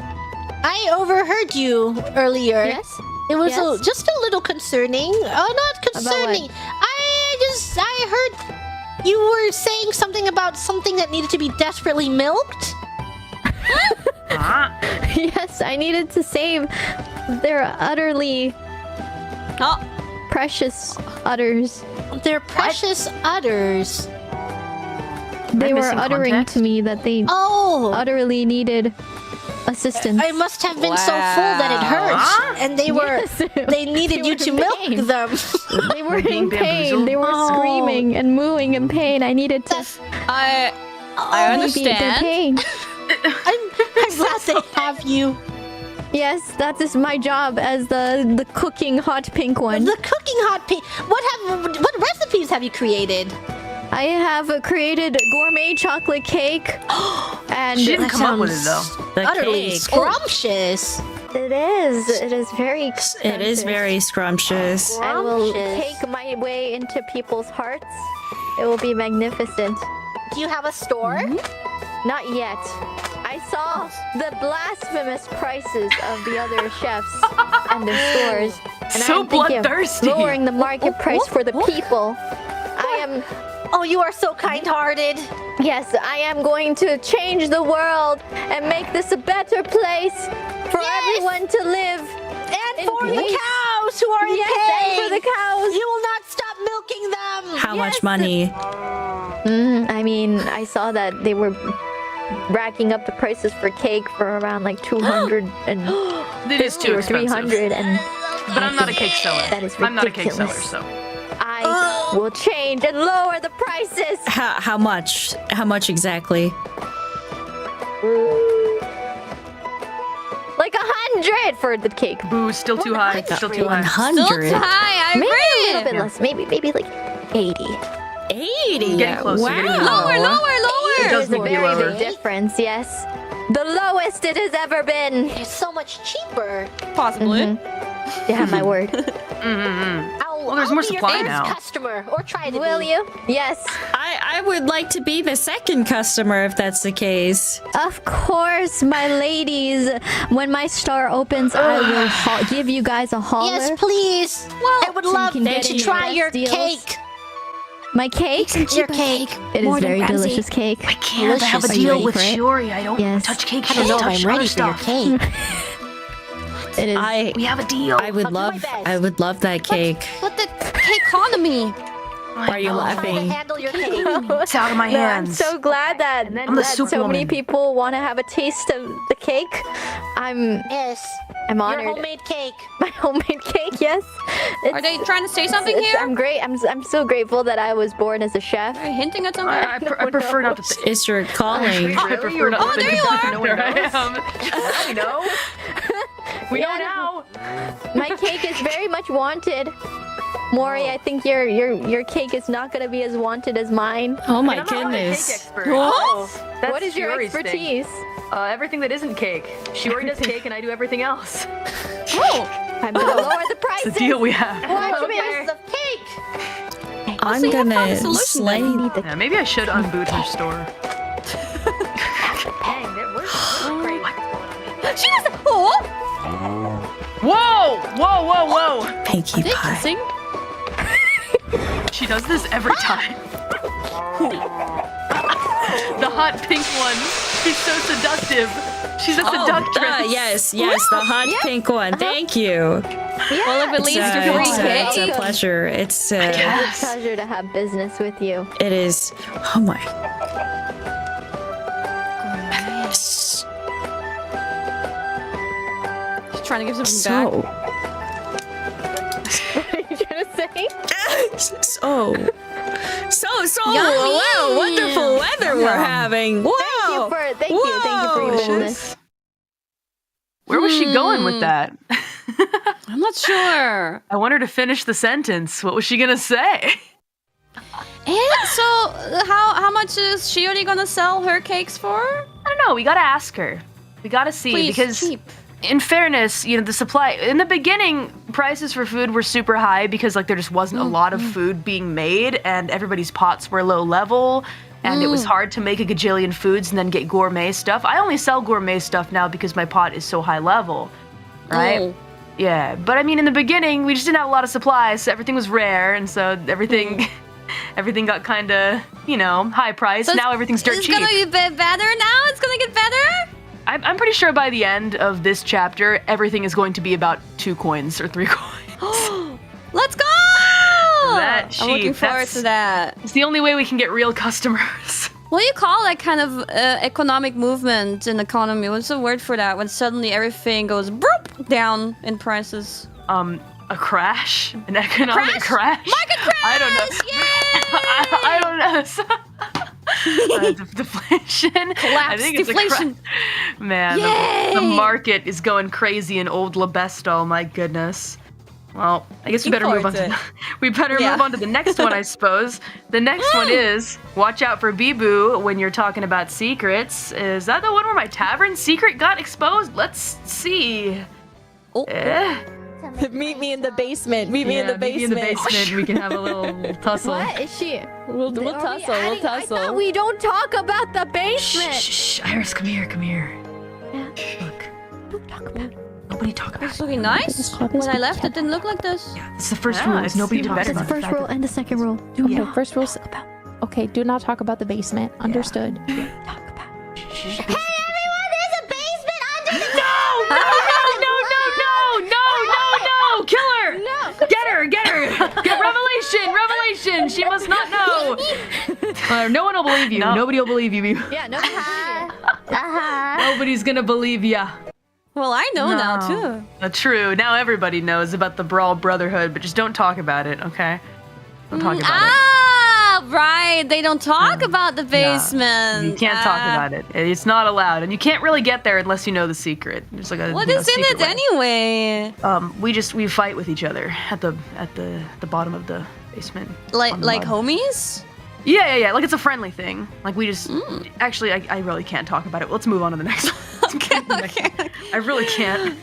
I overheard you earlier. Yes. It was just a little concerning. Not concerning. I heard you were saying something about something that needed to be desperately milked. Yes, I needed to save their utterly precious udders. Their precious udders. They were uttering to me that they utterly needed assistance. I must have been so full that it hurt, and they needed you to milk them. They were in pain. They were screaming and mooing in pain. I needed to. I understand. I'm glad they have you. Yes, that is my job as the cooking hot pink one. The cooking hot pink. What recipes have you created? I have created gourmet chocolate cake. And she didn't come up with it though. Utterly scrumptious. It is. It is very scrumptious. It is very scrumptious. I will take my way into people's hearts. It will be magnificent. Do you have a store? Not yet. I saw the blasphemous prices of the other chefs and their stores. And so I'm thinking bloodthirsty. of lowering the market price for the people. I am... Oh, you are so kind-hearted. Yes, I am going to change the world and make this a better place for everyone to live. And for the cows who are in pain. And for the cows. You will not stop milking them. How much money? I mean, I saw that they were racking up the prices for cake for around like 200 and it is too or expensive. 300 and but I'm not a cake seller. That is ridiculous. I'm not a cake seller, so I will change and lower the prices. How much? How much exactly? Like 100 for the cake. Boo, still too high. Still too high. 100. Still too high. I Maybe agree. a little bit less. Maybe like 80. 80. Getting closer. Wow. Getting closer. Lower. It does There's a need to be very lower. big difference, yes. The lowest it has ever been. It's so much cheaper. Possibly. You have my word. Well, there's more be your supply first now. customer, or try to Will be. you? Yes. I would like to be the second customer if that's the case. Of course, my ladies. When my store opens, I will give you guys a holler. Yes, please. I would so you love can get to your try best your deals. cake. My cake? Your cake. It is very delicious cake. I can't. I have a Are you deal ready with for it? Shiori. I don't Yes. touch cake. I don't know if touch I'm ready other for your stuff. cake. It is. We have a deal. I would I'll do love. my best. I would love that cake. But the cakeonomy. Why are you Try to laughing? handle your cake. It's out of my No, I'm hands. so glad that, I'm the so many superwoman. people want to have a taste of the cake. I'm Yes. I'm honored. Your homemade cake. My homemade cake, yes. Are they trying to say something here? I'm great. I'm so grateful that I was born as a chef. Are you hinting at something? I prefer not to say. It's your calling. I prefer not to there you are. know where I am. We know. We know now. My cake is very much wanted. Mori, I think your cake is not gonna be as wanted as mine. Oh my I'm not a cake goodness. expert. What? Oh, that's What is your Shiori's thing. expertise? Everything that isn't cake. Shiori does cake and I do everything else. I'm gonna lower the It's prices. the deal we have. Watch me of cake. I'm you have found a gonna solution slay. Yeah, maybe I should unboot her store. Dang, that was She doesn't. Oh! Whoa! Whoa! Whoa! Whoa! Pinkie They pie. kissing? She does this every time. The hot pink one. She's so seductive. She's a seductress. Yes, the hot pink one. Thank you. Well, if it leads to free cake. It's a pleasure. It's It's a pleasure to have business with you. it is. Oh my. She's trying to give something back. What are you trying to say? So Yummy. wow, wonderful weather we're having. Wow. Thank you for your business. Where was she going with that? I'm not sure. I want her to finish the sentence. What was she gonna say? And so, how much is Shiori gonna sell her cakes for? I don't know. We gotta ask her. We gotta see Please, because, cheap. in fairness, the supply in the beginning, prices for food were super high because there just wasn't a lot of food being made, and everybody's pots were low level, and it was hard to make a gajillion foods and then get gourmet stuff. I only sell gourmet stuff now because my pot is so high level, right? Oh. Yeah, but I mean, in the beginning, we just didn't have a lot of supplies, so everything was rare, and so everything. Everything got kind of, high price. So now everything's dirt cheap. It's gonna be better now? It's gonna get better? I'm pretty sure by the end of this chapter, everything is going to be about 2 coins or 3 coins. Let's go! That I'm looking cheap. forward to that. It's the only way we can get real customers. What do you call that kind of economic movement in economy? What's the word for that? When suddenly everything goes broop down in prices. A crash? An economic crash? Market crash! I don't know. I don't know. Deflation? Collapse, I think it's deflation. Man, the market is going crazy in old Libestal, my goodness. Well, I guess we better move on to move on to the next one, I suppose. The next one is watch out for Bibu when you're talking about secrets. Is that the one where my tavern secret got exposed? Let's see. Meet me in the basement. Meet me in the basement. Meet me in the basement. We can have a little tussle. What is she? We'll tussle. We'll I thought tussle. we don't talk about the basement. Shh, Iris, come here. Yeah. Look, Don't talk about it. nobody talk about It's it. looking nice. When I left, it didn't look like this. It's the first rule. Is nobody talks That's about the first rule and the second rule. Okay, first rule. Okay, do not talk about the basement. Understood. Talk about it. Hey everyone, there's a basement under the No! Kill her! No! Get her! Get revelation! She must not know! No one will believe you. Nobody will believe you. Yeah, no. Nobody's gonna believe ya. Well, I know now, too. True. Now everybody knows about the Brawl Brotherhood, but just don't talk about it, okay? Don't talk about it. Right. They don't talk about the basement. You can't talk about it. It's not allowed, and you can't really get there unless you know the secret. There's like a What is in secret it way. anyway? We fight with each other at the bottom of the basement. Like on the mud. homies? Yeah. Like it's a friendly thing. Like we just actually I really can't talk about it. Let's move on to the next one. Okay. I really can't.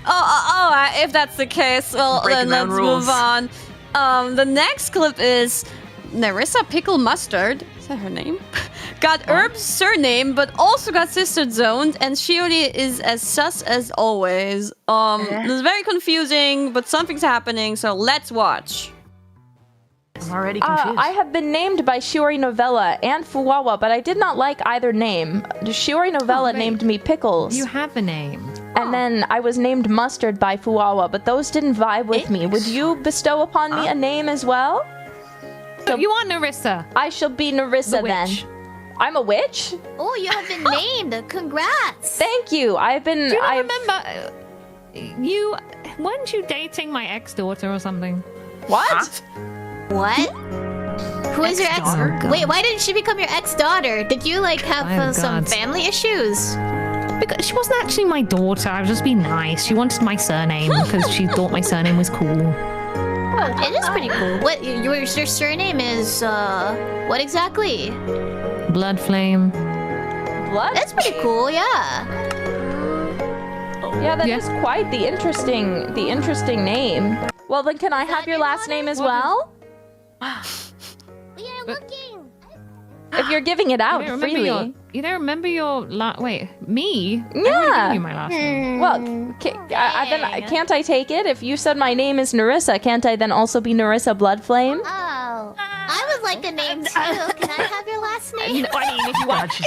If that's the case, well Breaking then my let's own rules. move on. The next clip is Nerissa Pickle Mustard. Is that her name? Got Herb's surname, but also got sister zoned, and Shiori is as sus as always. It's very confusing, but something's happening, so let's watch. I'm already confused. I have been named by Shiori Novella and Fuwawa, but I did not like either name. Shiori Novella named me Pickles. You have a name. And then I was named Mustard by Fuwawa, but those didn't vibe with me. Would you bestow upon me a name as well? So you want Nerissa? I shall be Nerissa then. I'm a witch? Oh, you have been named. Congrats. Thank you. I've been. Do you not remember? weren't you dating my ex-daughter or something? What? What? Who is your ex? Wait, why didn't she become your ex-daughter? Did you like have some family issues? Because she wasn't actually my daughter. I was just being nice. She wanted my surname because she thought my surname was cool. Oh, it is pretty cool. What your surname is? What exactly? Blood Flame. What? That's pretty cool. Yeah. Yeah, that is quite the interesting name. Well, then can I have your last name as well? We are looking. If you're giving it out freely. You don't remember your wait, me? Yeah. You my last name. Well, then can't I take it? If you said my name is Nerissa, can't I then also be Nerissa Bloodflame? Oh, I would like a name too. Can I have your last name? I mean, if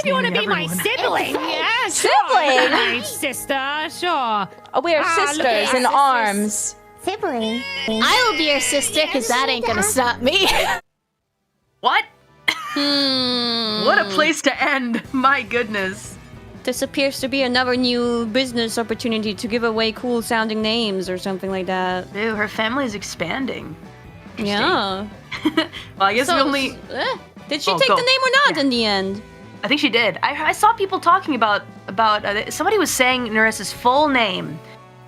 you want to be my sibling, yeah, Sibling? My sister, sure. Oh, we are sisters in arms. Sibling. I will be your sister, because that ain't gonna stop me. What? What a place to end. My goodness. This appears to be another new business opportunity to give away cool sounding names or something like that. Ew, her family's expanding. Yeah. Well, I guess we only... Did she take the name or not in the end? I think she did. I saw people talking about somebody was saying Nerissa's full name,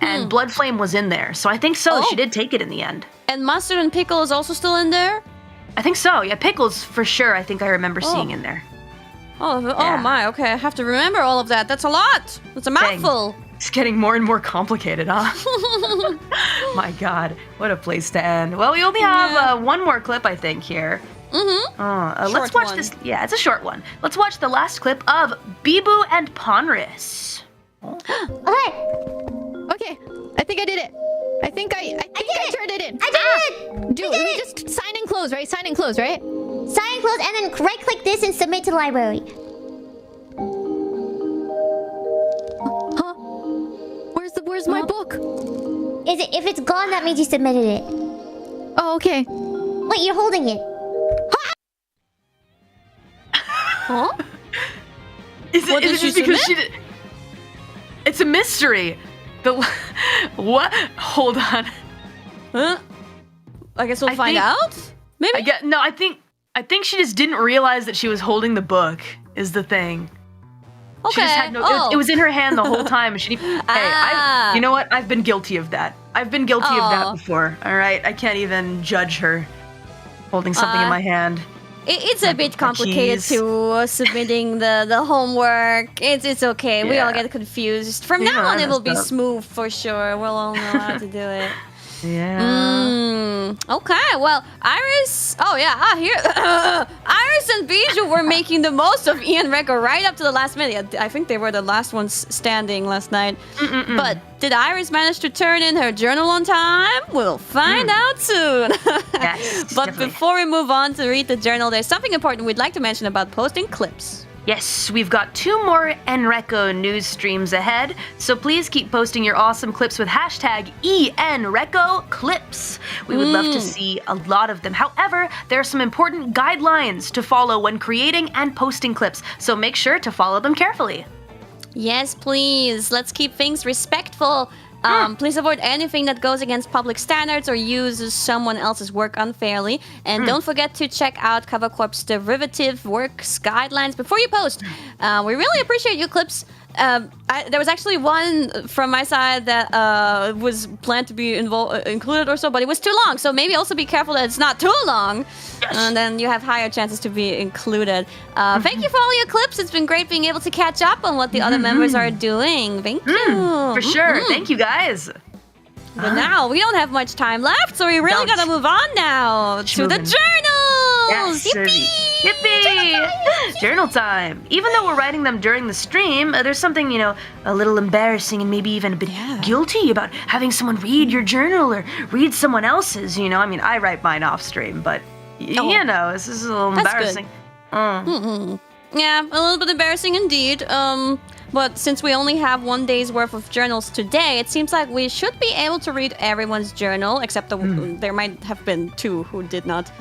and Bloodflame was in there. So I think so. She did take it in the end. And Mustard and Pickle is also still in there? I think so. Yeah, Pickles for sure. I think I remember seeing in there. Oh my. Okay, I have to remember all of that. That's a lot. That's a mouthful. It's getting more and more complicated, huh? My God, what a place to end. Well, we only have one more clip, I think, here. Let's watch this. Yeah, it's a short one. Let's watch the last clip of Bibu and Ponris. Okay, I think I did it. I think I turned it in. I did it! Dude, we just sign and close, right? Sign and close, right? Sign and close, and then right-click this and submit to the library. Huh? Where's my book? If it's gone, that means you submitted it. Oh, okay. Wait, you're holding it. Huh? Is it just because she did? It's a mystery. What? Hold on. Huh? I guess we'll find out? Maybe? I think she just didn't realize that she was holding the book, is the thing. Okay. She just had it was in her hand the whole time. And you know what? I've been guilty of that. I've been guilty of that before. All right? I can't even judge her holding something in my hand. It's a bit complicated to submitting the homework. It's okay. We all get confused. From now on, it will be smooth for sure. We'll all know how to do it. Yeah. Okay. Well, Iris. Oh yeah. Here. Iris and Bijou were making the most of ENreco right up to the last minute. I think they were the last ones standing last night. But did Iris manage to turn in her journal on time? We'll find out soon. Yes. But definitely. before we move on to read the journal, there's something important we'd like to mention about posting clips. Yes, we've got 2 more ENreco news streams ahead, so please keep posting your awesome clips with hashtag ENrecoClips. We would love to see a lot of them. However, there are some important guidelines to follow when creating and posting clips, so make sure to follow them carefully. Yes, please. Let's keep things respectful. Please avoid anything that goes against public standards or uses someone else's work unfairly. And don't forget to check out Cover Corp's derivative works guidelines before you post. We really appreciate your clips. There was actually one from my side that was planned to be included or so, but it was too long. So maybe also be careful that it's not too long. Yes. And then you have higher chances to be included. Thank you for all your clips. It's been great being able to catch up on what the other members are doing. Thank you. For sure. Thank you, guys. But now we don't have much time left, so we really gotta move on now to the journals. Yes. Yippee! Journal time. Even though we're writing them during the stream, there's something, a little embarrassing and maybe even a bit guilty about having someone read your journal or read someone else's, I mean, I write mine off stream, but, this is a little embarrassing. Yeah, a little bit embarrassing indeed. But since we only have 1 day's worth of journals today, it seems like we should be able to read everyone's journal, except there might have been 2 who did not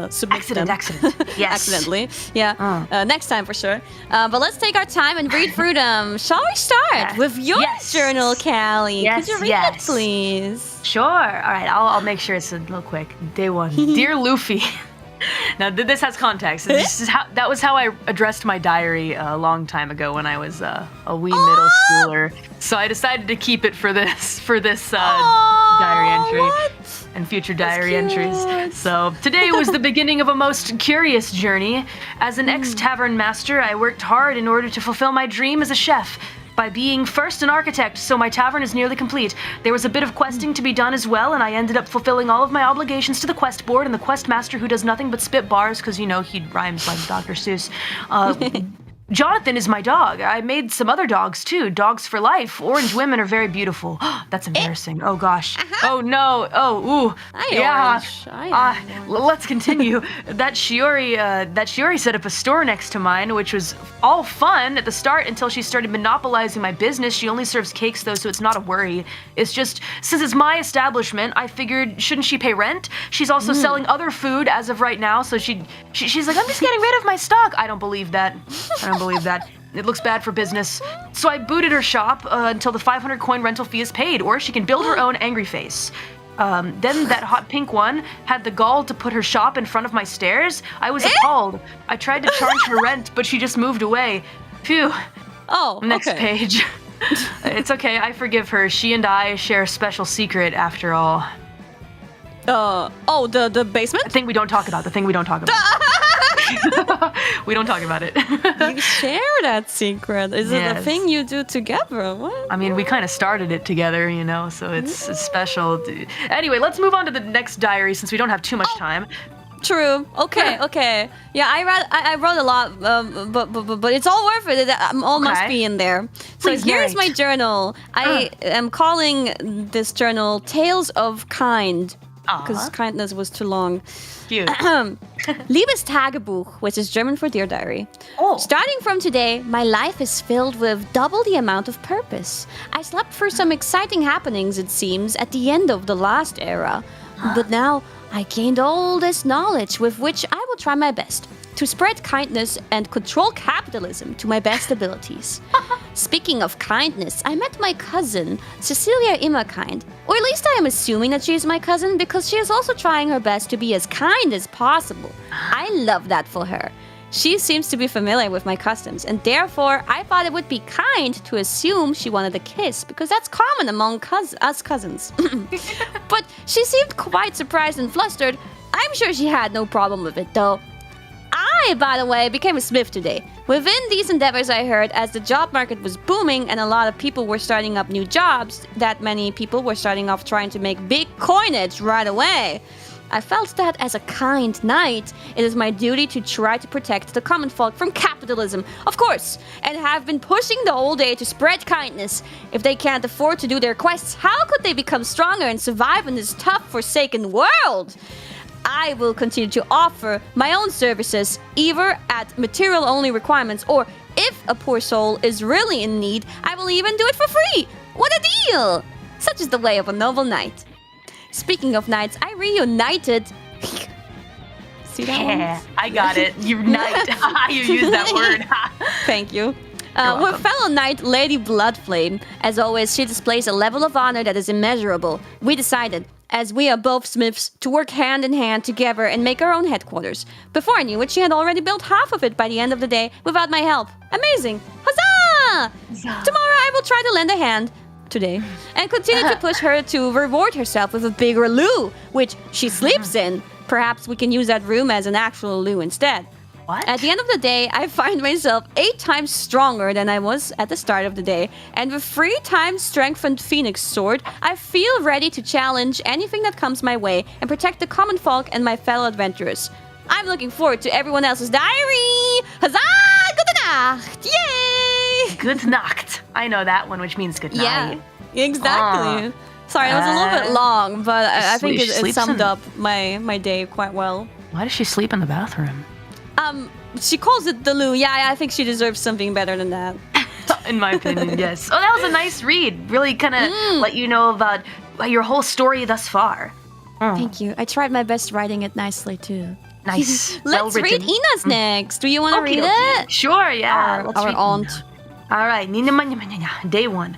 submit them. Accident. Yes. Accidentally. Yeah. Next time for sure. But let's take our time and read through them. Shall we start with your journal, Callie? Yes, Could you read it, please? Sure. All right, I'll make sure it's a little quick. Day 1. Dear Luffy. Now, this has context. That was how I addressed my diary a long time ago when I was a wee middle schooler. So I decided to keep it for this diary entry and future diary entries. So today was the beginning of a most curious journey. As an ex-tavern master, I worked hard in order to fulfill my dream as a chef. By being first an architect, so my tavern is nearly complete. There was a bit of questing to be done as well, and I ended up fulfilling all of my obligations to the quest board and the quest master who does nothing but spit bars, because, you know, he rhymes like Dr. Seuss. Jonathan is my dog. I made some other dogs, too. Dogs for life. Orange women are very beautiful. That's embarrassing. Oh, gosh. Oh, no. Oh, ooh. Let's continue. That Shiori set up a store next to mine, which was all fun at the start until she started monopolizing my business. She only serves cakes, though, so it's not a worry. It's just, since it's my establishment, I figured, shouldn't she pay rent? She's also selling other food as of right now, so she's like, I'm just getting rid of my stock. I don't believe that. Believe that. It looks bad for business. So I booted her shop until the 500 coin rental fee is paid, or she can build her own angry face. Then that hot pink one had the gall to put her shop in front of my stairs. I was appalled. I tried to charge her rent, but she just moved away. Phew. Oh, Next page. It's okay, I forgive her. She and I share a special secret after all. The basement? The thing we don't talk about. We don't talk about it. You share that secret. Is it a thing you do together? What? I mean, we kind of started it together, you know, so it's special. Anyway, let's move on to the next diary since we don't have too much time. True. Okay. Yeah, I wrote a lot, but it's all worth it. All must be in there. So Please here's narrate. my journal. I am calling this journal Tales of Kind. Because kindness was too long. Cute. Liebes Tagebuch, which is German for Dear Diary. Starting from today, my life is filled with double the amount of purpose. I slept for some exciting happenings, it seems, at the end of the last era. But now, I gained all this knowledge with which I will try my best to spread kindness and control capitalism to my best abilities. Speaking of kindness, I met my cousin, Cecilia Immerkind. Or at least I am assuming that she is my cousin because she is also trying her best to be as kind as possible. I love that for her. She seems to be familiar with my customs, and therefore I thought it would be kind to assume she wanted a kiss, because that's common among us cousins. But she seemed quite surprised and flustered. I'm sure she had no problem with it, though. I, by the way, became a smith today. Within these endeavors, I heard, as the job market was booming and a lot of people were starting up new jobs, that many people were starting off trying to make big coinage right away. I felt that as a kind knight, it is my duty to try to protect the common folk from capitalism, of course, and have been pushing the whole day to spread kindness. If they can't afford to do their quests, how could they become stronger and survive in this tough, forsaken world? I will continue to offer my own services, either at material-only requirements, or if a poor soul is really in need, I will even do it for free. What a deal! Such is the way of a noble knight. Speaking of knights, I reunited. See that one? Yeah, I got it. Unite. You used that word. Thank you. With fellow knight Lady Bloodflame. As always, she displays a level of honor that is immeasurable. We decided, as we are both smiths, to work hand in hand together and make our own headquarters. Before I knew it, she had already built half of it by the end of the day without my help. Amazing! Huzzah! Tomorrow I will try to lend a hand. Today. And continue to push her to reward herself with a bigger loo, which she sleeps in. Perhaps we can use that room as an actual loo instead. What? At the end of the day, I find myself 8 times stronger than I was at the start of the day. And with 3 times strengthened Phoenix Sword, I feel ready to challenge anything that comes my way and protect the common folk and my fellow adventurers. I'm looking forward to everyone else's diary! Huzzah! Gute Nacht! Yay! Good Nacht. I know that one, which means good night. Yeah, exactly. Sorry, it was a little bit long, but I think it summed up my day quite well. Why does she sleep in the bathroom? She calls it the loo. Yeah, I think she deserves something better than that. In my opinion, yes. Oh, that was a nice read. Really kind of let you know about your whole story thus far. Thank you. I tried my best writing it nicely, too. Nice. Let's read Ina's next. Do you want to read it? Sure, yeah. Our aunt. All right, Nina Manya Manya, day 1.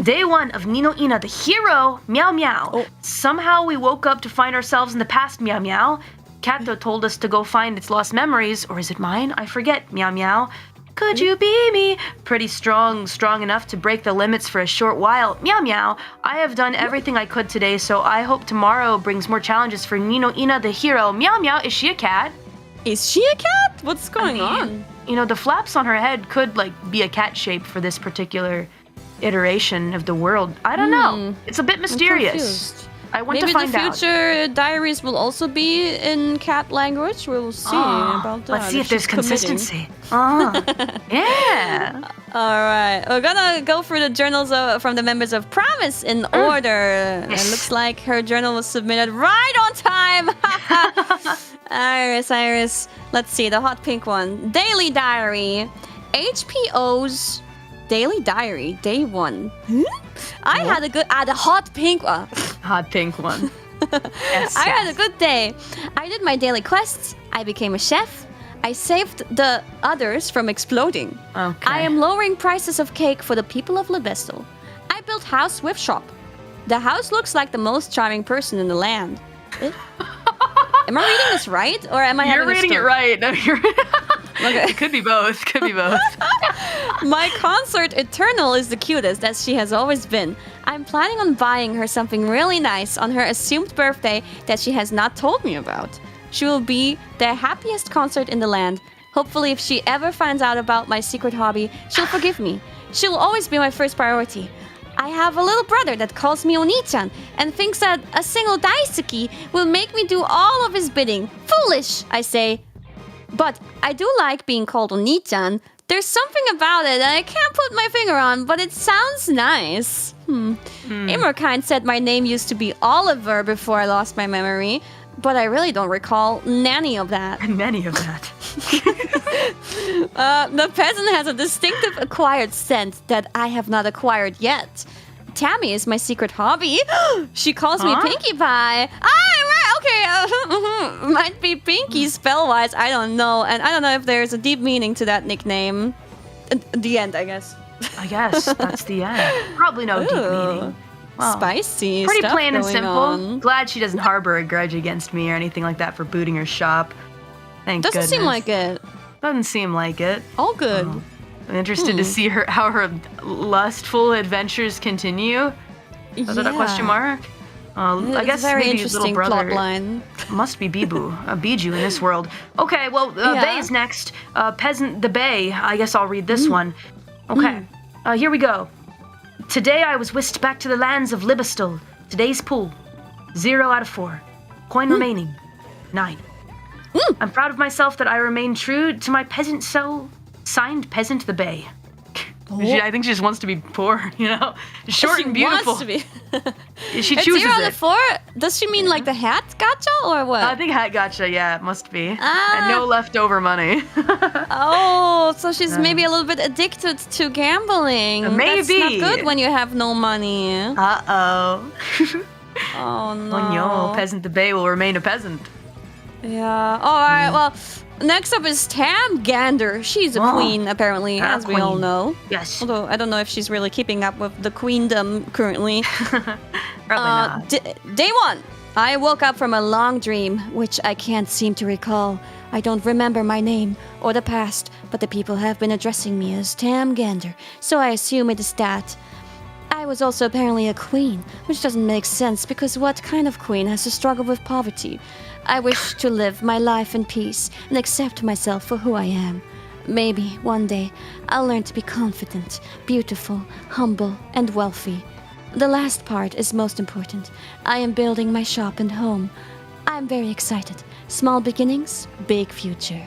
Day 1 of Nino Ina, the hero, meow meow. Oh. Somehow we woke up to find ourselves in the past, meow meow. Kato told us to go find its lost memories, or is it mine? I forget, meow meow. Could you be me? Pretty strong enough to break the limits for a short while. Meow meow. I have done everything I could today, so I hope tomorrow brings more challenges for Nino Ina, the hero. Meow meow. Is she a cat? Is she a cat? What's going on? You know, the flaps on her head could be a cat shape for this particular iteration of the world. I don't know. It's a bit mysterious. I want to find out. Maybe the future diaries will also be in cat language. We'll see about that. Let's see if there's consistency. Yeah. All right. We're gonna go through the journals from the members of Promise in order. Yes. It looks like her journal was submitted right on time. Iris. Let's see, the hot pink one. Daily Diary. HPO's Daily Diary, day 1. I had a good... the hot pink one. Hot pink one. Yes, I had a good day. I did my daily quests. I became a chef. I saved the others from exploding. Okay. I am lowering prices of cake for the people of Libestal. I built house with shop. The house looks like the most charming person in the land. Am I reading this right? Or am I You're having a reading it stroke? right. No, you're... Okay. It could be both. My consort Eternal is the cutest, as she has always been. I'm planning on buying her something really nice on her assumed birthday that she has not told me about. She will be the happiest consort in the land. Hopefully, if she ever finds out about my secret hobby, she'll forgive me. She will always be my first priority. I have a little brother that calls me Oni-chan and thinks that a single daisuki will make me do all of his bidding. Foolish, I say. But I do like being called Oni-chan. There's something about it that I can't put my finger on, but it sounds nice. Immerkind said my name used to be Oliver before I lost my memory, but I really don't recall any of that. The peasant has a distinctive acquired scent that I have not acquired yet. Tammy is my secret hobby. She calls me Pinkie Pie. Okay, might be Pinky spell-wise, I don't know. And I don't know if there's a deep meaning to that nickname. The end, I guess. I guess that's the end. Probably no deep meaning. Well, spicy pretty stuff plain and going simple. on. Glad she doesn't harbor a grudge against me or anything like that for booting her shop. Thank Doesn't goodness. seem like it. Doesn't seem like it. All good. I'm interested to see how her lustful adventures continue. Is that a question mark? I guess very maybe his little interesting brother plot line. must be Biju in this world. Okay, well, Bay's next. Peasant the Bay. I guess I'll read this one. Okay, here we go. Today I was whisked back to the lands of Libestal. Today's pool. 0 out of 4. Coin remaining. 9. I'm proud of myself that I remain true to my peasant soul. Signed, Peasant the Bay. I think she just wants to be poor, you know? Short and beautiful. Wants to be. She It's chooses 0 out it. of 4? Does she mean like the hat gacha or what? I think hat gotcha, yeah, it must be. And no leftover money. Oh, so she's maybe a little bit addicted to gambling. Maybe. That's not good when you have no money. Uh-oh. Oh, no. Oh no, Peasant the Bay will remain a peasant. Yeah. All right, well, next up is Tam Gander. She's a queen, apparently, as we all queen. know. Yes. Although I don't know if she's really keeping up with the queendom currently. Probably not. Day 1. I woke up from a long dream, which I can't seem to recall. I don't remember my name or the past, but the people have been addressing me as Tam Gander, so I assume it is that. I was also apparently a queen, which doesn't make sense because what kind of queen has to struggle with poverty? I wish to live my life in peace and accept myself for who I am. Maybe one day I'll learn to be confident, beautiful, humble, and wealthy. The last part is most important. I am building my shop and home. I'm very excited. Small beginnings, big future.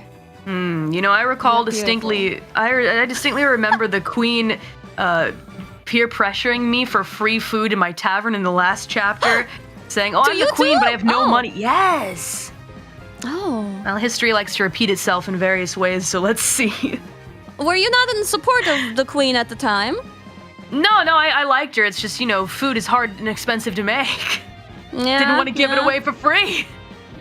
You know, I recall distinctly, I distinctly remember the queen peer pressuring me for free food in my tavern in the last chapter, saying, "Oh, I'm the queen, but I have no money." Yes. Oh. Well, history likes to repeat itself in various ways, so let's see. Were you not in support of the queen at the time? No, I liked her. It's just, you know, food is hard and expensive to make. Yeah. Didn't want to give it away for free.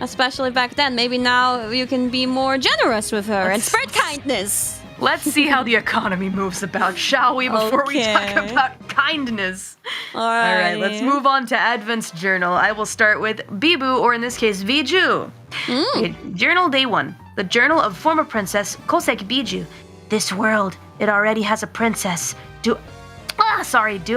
Especially back then. Maybe now you can be more generous with her and spread kindness. Let's see how the economy moves about, shall we, before we talk about kindness. All right, let's move on to Advent's journal. I will start with Bibu, or in this case, Biju. Okay, journal day 1. The journal of former princess Koseki Biju. This world, it already has a princess. Do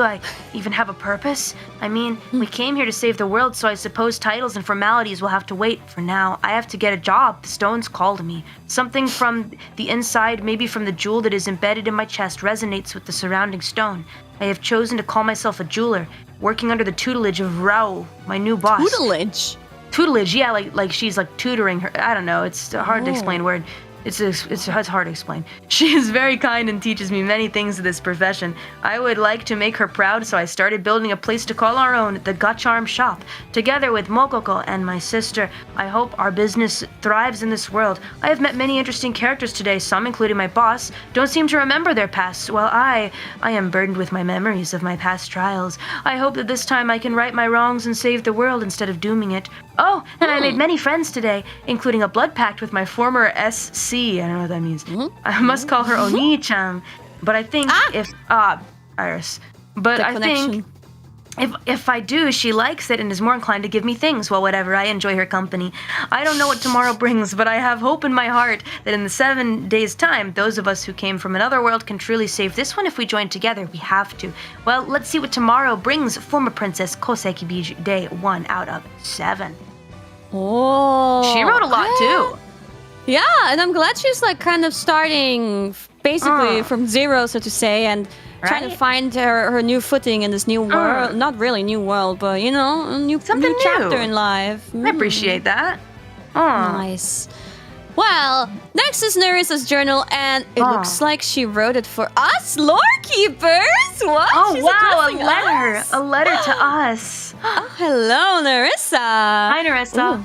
I even have a purpose? I mean, we came here to save the world, so I suppose titles and formalities will have to wait. For now, I have to get a job. The stones called me. Something from the inside, maybe from the jewel that is embedded in my chest, resonates with the surrounding stone. I have chosen to call myself a jeweler, working under the tutelage of Raul, my new boss. Tutelage, yeah, like she's like tutoring her. I don't know, it's a hard to explain word. It's hard to explain. She is very kind and teaches me many things of this profession. I would like to make her proud, so I started building a place to call our own, the Gacharm Shop. Together with Mokoko and my sister, I hope our business thrives in this world. I have met many interesting characters today, some, including my boss, don't seem to remember their pasts, while I am burdened with my memories of my past trials. I hope that this time I can right my wrongs and save the world instead of dooming it. Oh, and I made many friends today, including a blood pact with my former SC. I don't know what that means. I must call her Oni-chan, but I think Iris. But I think if I do, she likes it and is more inclined to give me things. Well, whatever, I enjoy her company. I don't know what tomorrow brings, but I have hope in my heart that in the 7 days' time, those of us who came from another world can truly save this one if we join together. We have to. Well, let's see what tomorrow brings. Former Princess Koseki Biju, day 1 out of 7. Oh. She wrote a lot, too. Yeah, and I'm glad she's like kind of starting basically from zero, so to say, and trying to find her new footing in this new world. Not really new world, but you know, a new chapter in life. I appreciate that. Nice. Well, next is Nerissa's journal, and it looks like she wrote it for us, lore keepers. What? Oh, She's wow, addressing us? a letter to us. Oh, hello, Nerissa. Hi, Nerissa.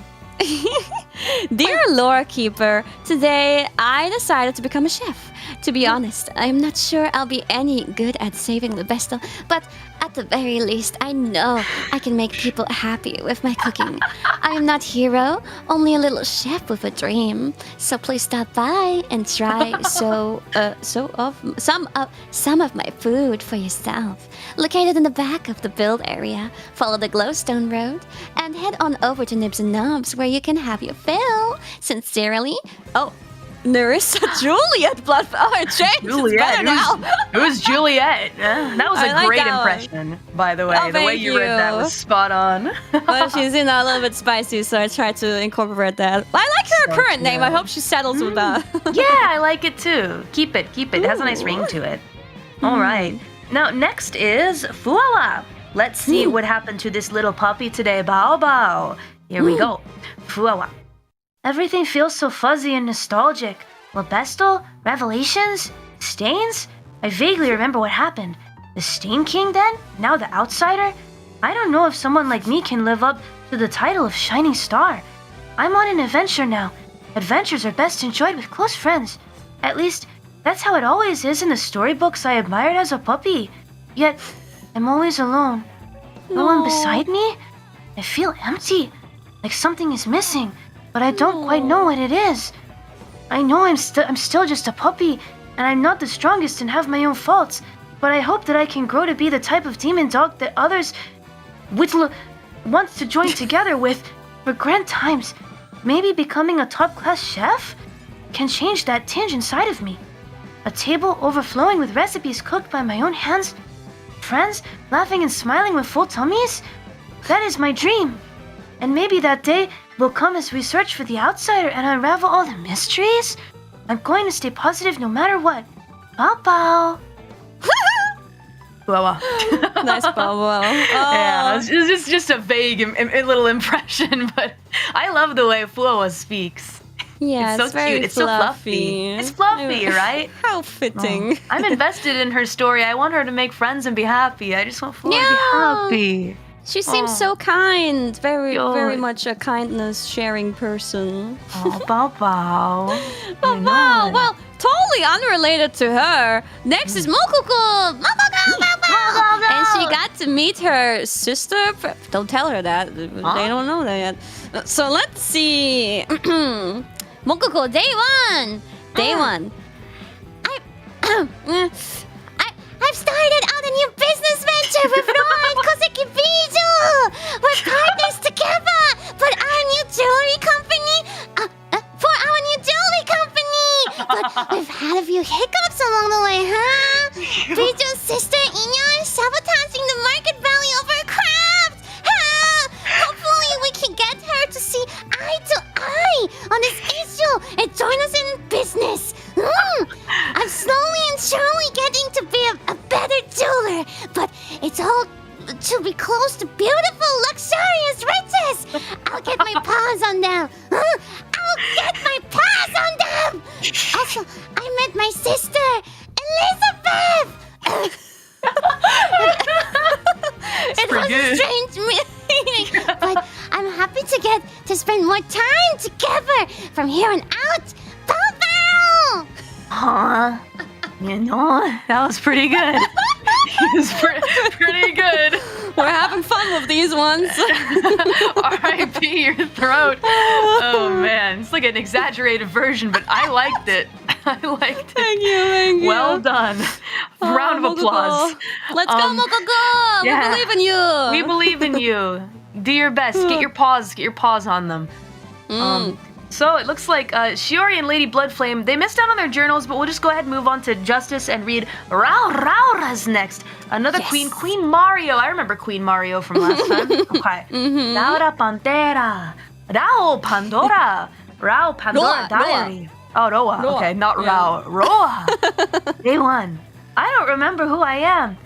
Dear lore keeper, today I decided to become a chef. To be honest, I'm not sure I'll be any good at saving Libestal, but at the very least, I know I can make people happy with my cooking. I am not hero, only a little chef with a dream. So please stop by and try some of my food for yourself. Located in the back of the build area, follow the glowstone road and head on over to Nibs and Knobs where you can have your fill. Sincerely, Nerissa Juliet Blood. Oh, it changed. Juliet. It's better now. It was Juliet. That was a great impression, by the way. The way you read that was spot on. Well, she's a little bit spicy, so I tried to incorporate that. I like her current name. I hope she settles with that. Yeah, I like it too. Keep it. It has a nice ring to it. All right. Now, next is Fuawa. Let's see what happened to this little puppy today. Bao Bao. Here we go. Fuawa. Everything feels so fuzzy and nostalgic. Libestal? Revelations? Stains? I vaguely remember what happened. The Stain King then? Now the outsider? I don't know if someone like me can live up to the title of Shining Star. I'm on an adventure now. Adventures are best enjoyed with close friends. At least, that's how it always is in the storybooks I admired as a puppy. Yet, I'm always alone. No one beside me? I feel empty, like something is missing. But I don't quite know what it is. I know I'm still just a puppy, and I'm not the strongest and have my own faults, but I hope that I can grow to be the type of demon dog that others want to join together with for grand times. Maybe becoming a top-class chef can change that tinge inside of me. A table overflowing with recipes cooked by my own hands. Friends laughing and smiling with full tummies. That is my dream. And maybe that day will come as we search for the outsider and unravel all the mysteries. I'm going to stay positive no matter what. Bao Bao. Nice Bao Bao. Yeah, it's just a vague little impression, but I love the way Fuawa speaks. Yeah, it's so cute. It's so fluffy. It's fluffy, right? How fitting. I'm invested in her story. I want her to make friends and be happy. I just want Fuawa to be happy. She seems so kind. Very much a kindness-sharing person. Oh, Bao Bao. Bao Bao. Well, totally unrelated to her. Next is Mokoko. And she got to meet her sister. Don't tell her that. They don't know that yet. So let's see. Mokoko, day one. Day one. I've started out a new business venture with Roa and Koseki Biju! We're partners together for our new jewelry company! But we've had a few hiccups along the way, huh? Biju's sister Inya is sabotaging the market value of our craft! Hopefully we can get her to see eye to eye on this issue and join us in business! I'm slowly and surely getting to be a better jeweler, but it's all to be close to beautiful, luxurious riches! I'll get my paws on them! I'll get my paws on them! Also, I met my sister, Elizabeth! It was a strange meeting, but I'm happy to get to spend more time together from here on out! Pow! Huh? You know, that was pretty good. It was pretty good. We're having fun with these ones. R.I.P. your throat. Oh man, it's like an exaggerated version, but I liked it. I liked it. Thank you. Well done. Round of applause. Let's go, Mokoko. Yeah. We believe in you. We believe in you. Do your best. Get your paws on them. So it looks like Shiori and Lady Bloodflame, they missed out on their journals, but we'll just go ahead and move on to Justice and read Raura's next. Another Queen Mario. I remember Queen Mario from last time. Okay. Laura Pantera. Rao Pandora Diary. Oh, Roa. Okay, not Rao. Roa. Day one. I don't remember who I am.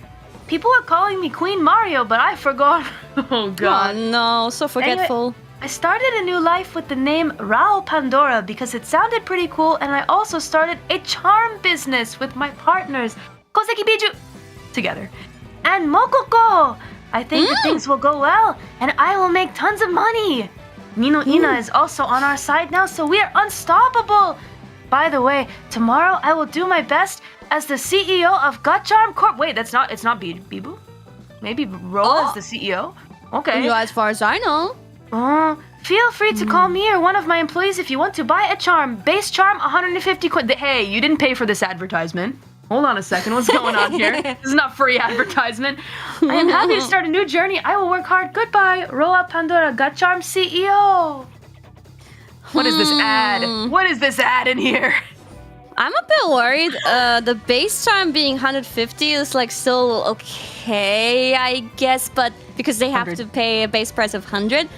People are calling me Queen Mario, but I forgot. Oh, God. Oh, no. So forgetful. Anyway, I started a new life with the name Rao Pandora because it sounded pretty cool, and I also started a charm business with my partners, Koseki Biju, together, and Mokoko. I think that things will go well, and I will make tons of money. Nino Ina is also on our side now, so we are unstoppable. By the way, tomorrow I will do my best as the CEO of Gacharm Corp. Wait, it's not Bibu? Maybe Roa is the CEO? Okay. Yeah, as far as I know. Feel free to call me or one of my employees if you want to buy a charm. Base charm, 150 quid. Hey, you didn't pay for this advertisement. Hold on a second, what's going on here? This is not free advertisement. I am happy to start a new journey. I will work hard. Goodbye, Roa Pandora, Gacharm CEO. What is this ad? What is this ad in here? I'm a bit worried. The base charm being 150 is like still okay, I guess, but because they have 100. To pay a base price of 100.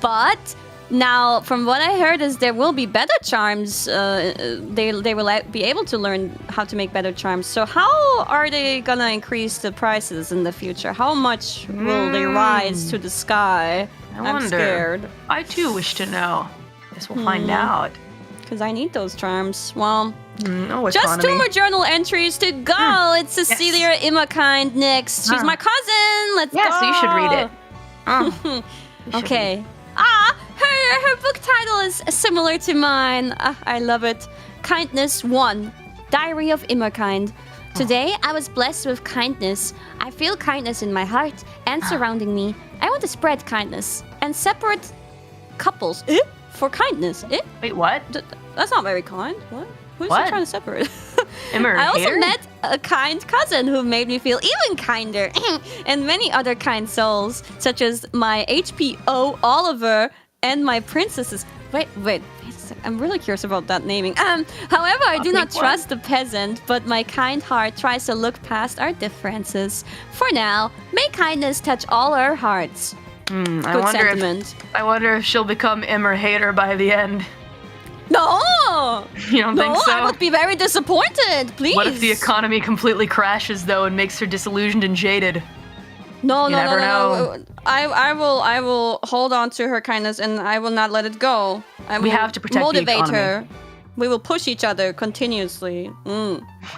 But now, from what I heard, is there will be better charms. They will be able to learn how to make better charms. So how are they gonna increase the prices in the future? How much will they rise to the sky? I'm scared. I too wish to know. Guess we'll find out. Because I need those charms. Well, just economy. 2 more journal entries to go. It's Cecilia Immakind next. She's my cousin. Let's go. Yeah, so you should read it. Okay. Her book title is similar to mine. I love it. Kindness 1. Diary of Immakind. Today, I was blessed with kindness. I feel kindness in my heart and surrounding me. I want to spread kindness and separate couples for kindness. Wait, what? That's not very kind. What? Who's What? trying to separate? I also met a kind cousin who made me feel even kinder, and many other kind souls, such as my HPO Oliver and my princesses. Wait a sec. I'm really curious about that naming. However, I do not trust the peasant, but my kind heart tries to look past our differences. For now, may kindness touch all our hearts. Good sentiment. I wonder if she'll become Immer Hater by the end. No! You don't think so? I would be very disappointed, please. What if the economy completely crashes, though, and makes her disillusioned and jaded? No. know. I will hold on to her kindness, and I will not let it go. We have to protect the economy. Motivate her. We will push each other continuously.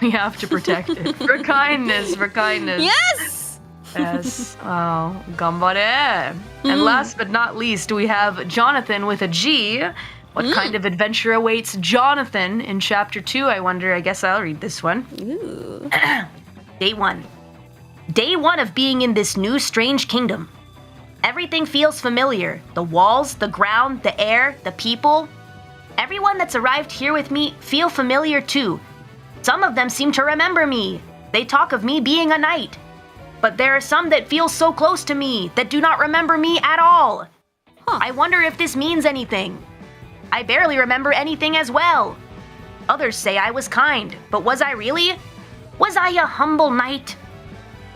We have to protect it. For kindness. Yes! Yes. Oh, gambare. And last but not least, we have Jonathan with a G. What kind of adventure awaits Jonathan in Chapter 2, I wonder? I guess I'll read this one. Ooh. Day 1. Day 1 of being in this new strange kingdom. Everything feels familiar. The walls, the ground, the air, the people. Everyone that's arrived here with me feel familiar too. Some of them seem to remember me. They talk of me being a knight. But there are some that feel so close to me that do not remember me at all. I wonder if this means anything. I barely remember anything as well. Others say I was kind, but was I really? Was I a humble knight?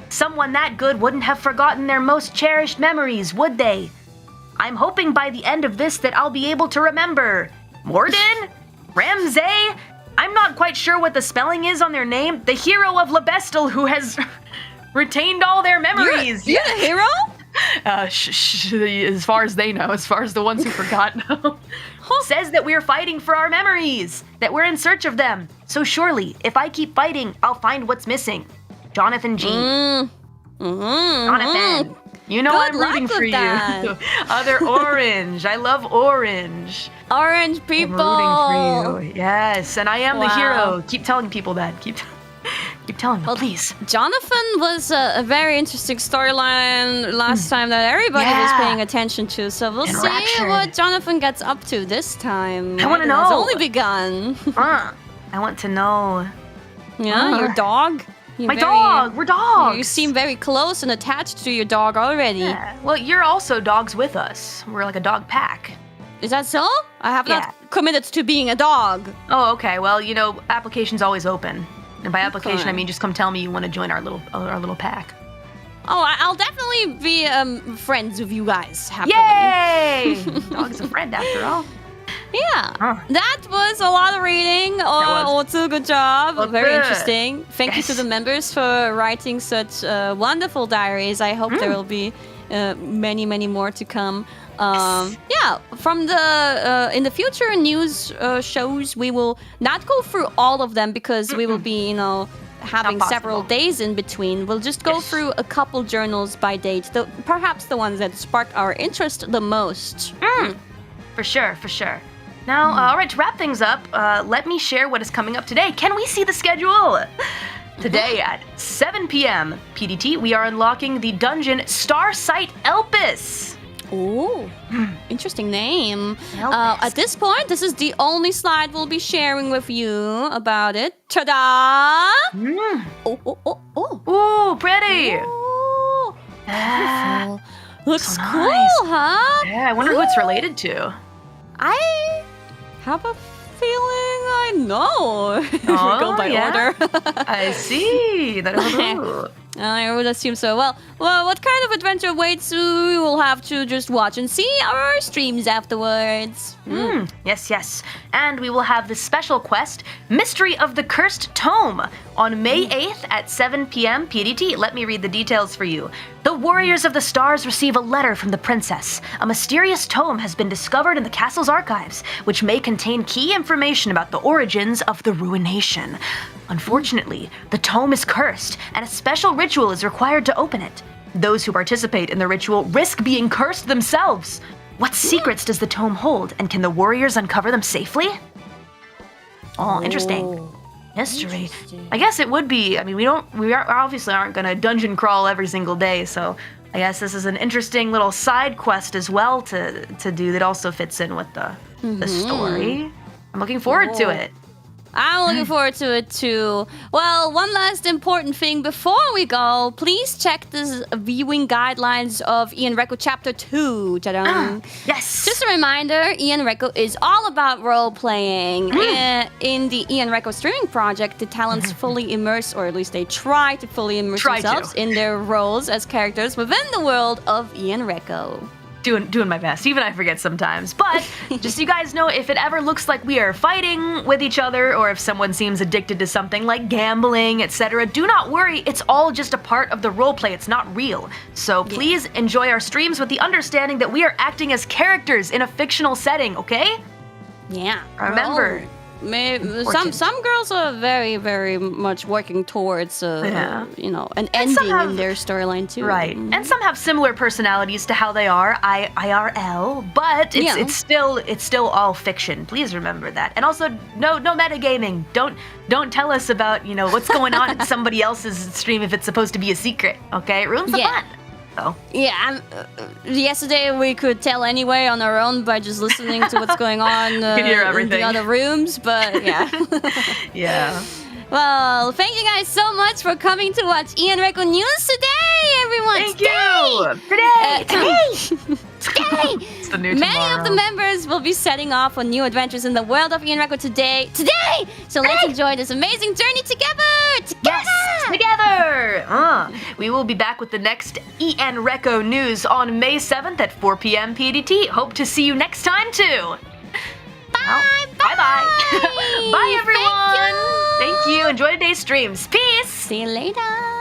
Someone that good wouldn't have forgotten their most cherished memories, would they? I'm hoping by the end of this that I'll be able to remember. Morden? Ramsay? I'm not quite sure what the spelling is on their name. The hero of Libestal who has retained all their memories. You're the hero? As far as they know, as far as the ones who forgot know. Says that we're fighting for our memories, that we're in search of them. So surely, if I keep fighting, I'll find what's missing. Jonathan G. Jonathan, you know Good I'm rooting luck for with that. you. Other orange. I love orange. Orange people. I'm rooting for you. Yes, and I am the Wow. hero. Keep telling people that. Keep telling me, please. Jonathan was a very interesting storyline last time that everybody was paying attention to. So we'll see what Jonathan gets up to this time. I want to know. It's only begun. I want to know. Yeah, your dog. My dog. We're dogs. You seem very close and attached to your dog already. Yeah. Well, you're also dogs with us. We're like a dog pack. Is that so? I have not committed to being a dog. Oh, okay. Well, you know, application's always open. And by application, I mean just come tell me you want to join our little pack. Oh, I'll definitely be friends with you guys. Happily. Yay! Dog's a friend after all. Yeah, that was a lot of reading. Otsu, good job. Very interesting. Thank you to the members for writing such wonderful diaries. I hope there will be many, many more to come. Yeah, from the in the future news shows, we will not go through all of them because we will be, having several days in between. We'll just go through a couple journals by date, perhaps the ones that sparked our interest the most. For sure. Now, all right, to wrap things up, let me share what is coming up today. Can we see the schedule? Today at 7 p.m. PDT, we are unlocking the dungeon Starsight Elpis. Ooh, interesting name. At this point, this is the only slide we'll be sharing with you about it. Ta-da! Ooh, pretty! Ooh, beautiful. Looks so cool, nice. huh? Yeah, I wonder who it's related to. I have a feeling I know. Go by order. I see. I would assume so. Well, what kind of adventure awaits? We will have to just watch and see our streams afterwards. Yes. And we will have the special quest, Mystery of the Cursed Tome, on May 8th at 7 p.m. PDT. Let me read the details for you. The Warriors of the Stars receive a letter from the princess. A mysterious tome has been discovered in the castle's archives, which may contain key information about the origins of the ruination. Unfortunately, the tome is cursed, and a special ritual is required to open it. Those who participate in the ritual risk being cursed themselves. What secrets does the tome hold, and can the warriors uncover them safely? Oh, interesting. Mystery. I guess it would be. I mean, we obviously aren't going to dungeon crawl every single day, so I guess this is an interesting little side quest as well to do that also fits in with the story. I'm looking forward to it. I'm looking forward to it too. Well, one last important thing before we go. Please check the viewing guidelines of ENreco Chapter 2. Ta-da. Yes. Just a reminder, ENreco is all about role-playing. In the ENreco streaming project, the talents fully immerse, or at least they try to fully immerse themselves in their roles as characters within the world of ENreco. Doing my best. Even I forget sometimes. But just so you guys know, if it ever looks like we are fighting with each other, or if someone seems addicted to something like gambling, etc., do not worry. It's all just a part of the roleplay. It's not real. So please enjoy our streams with the understanding that we are acting as characters in a fictional setting, okay? Yeah. Remember, some girls are very, very much working towards, you know, an ending in their storyline too. Right, and some have similar personalities to how they are IRL, but it's still all fiction. Please remember that. And also, no metagaming. Don't tell us about, you know, what's going on in somebody else's stream if it's supposed to be a secret. Okay, it ruins the fun. So. Yeah, yesterday we could tell anyway on our own by just listening to what's going on in the other rooms, but yeah. Yeah. Well, thank you guys so much for coming to watch ENreco News today, everyone. Thank you. Today. It's the new tomorrow. Many of the members will be setting off on new adventures in the world of ENreco today. So let's enjoy this amazing journey together. Yes, together. We will be back with the next ENreco News on May 7th at 4 p.m. PDT. Hope to see you next time too. Bye. Bye. Bye, everyone. Thank you. Enjoy today's streams. Peace. See you later.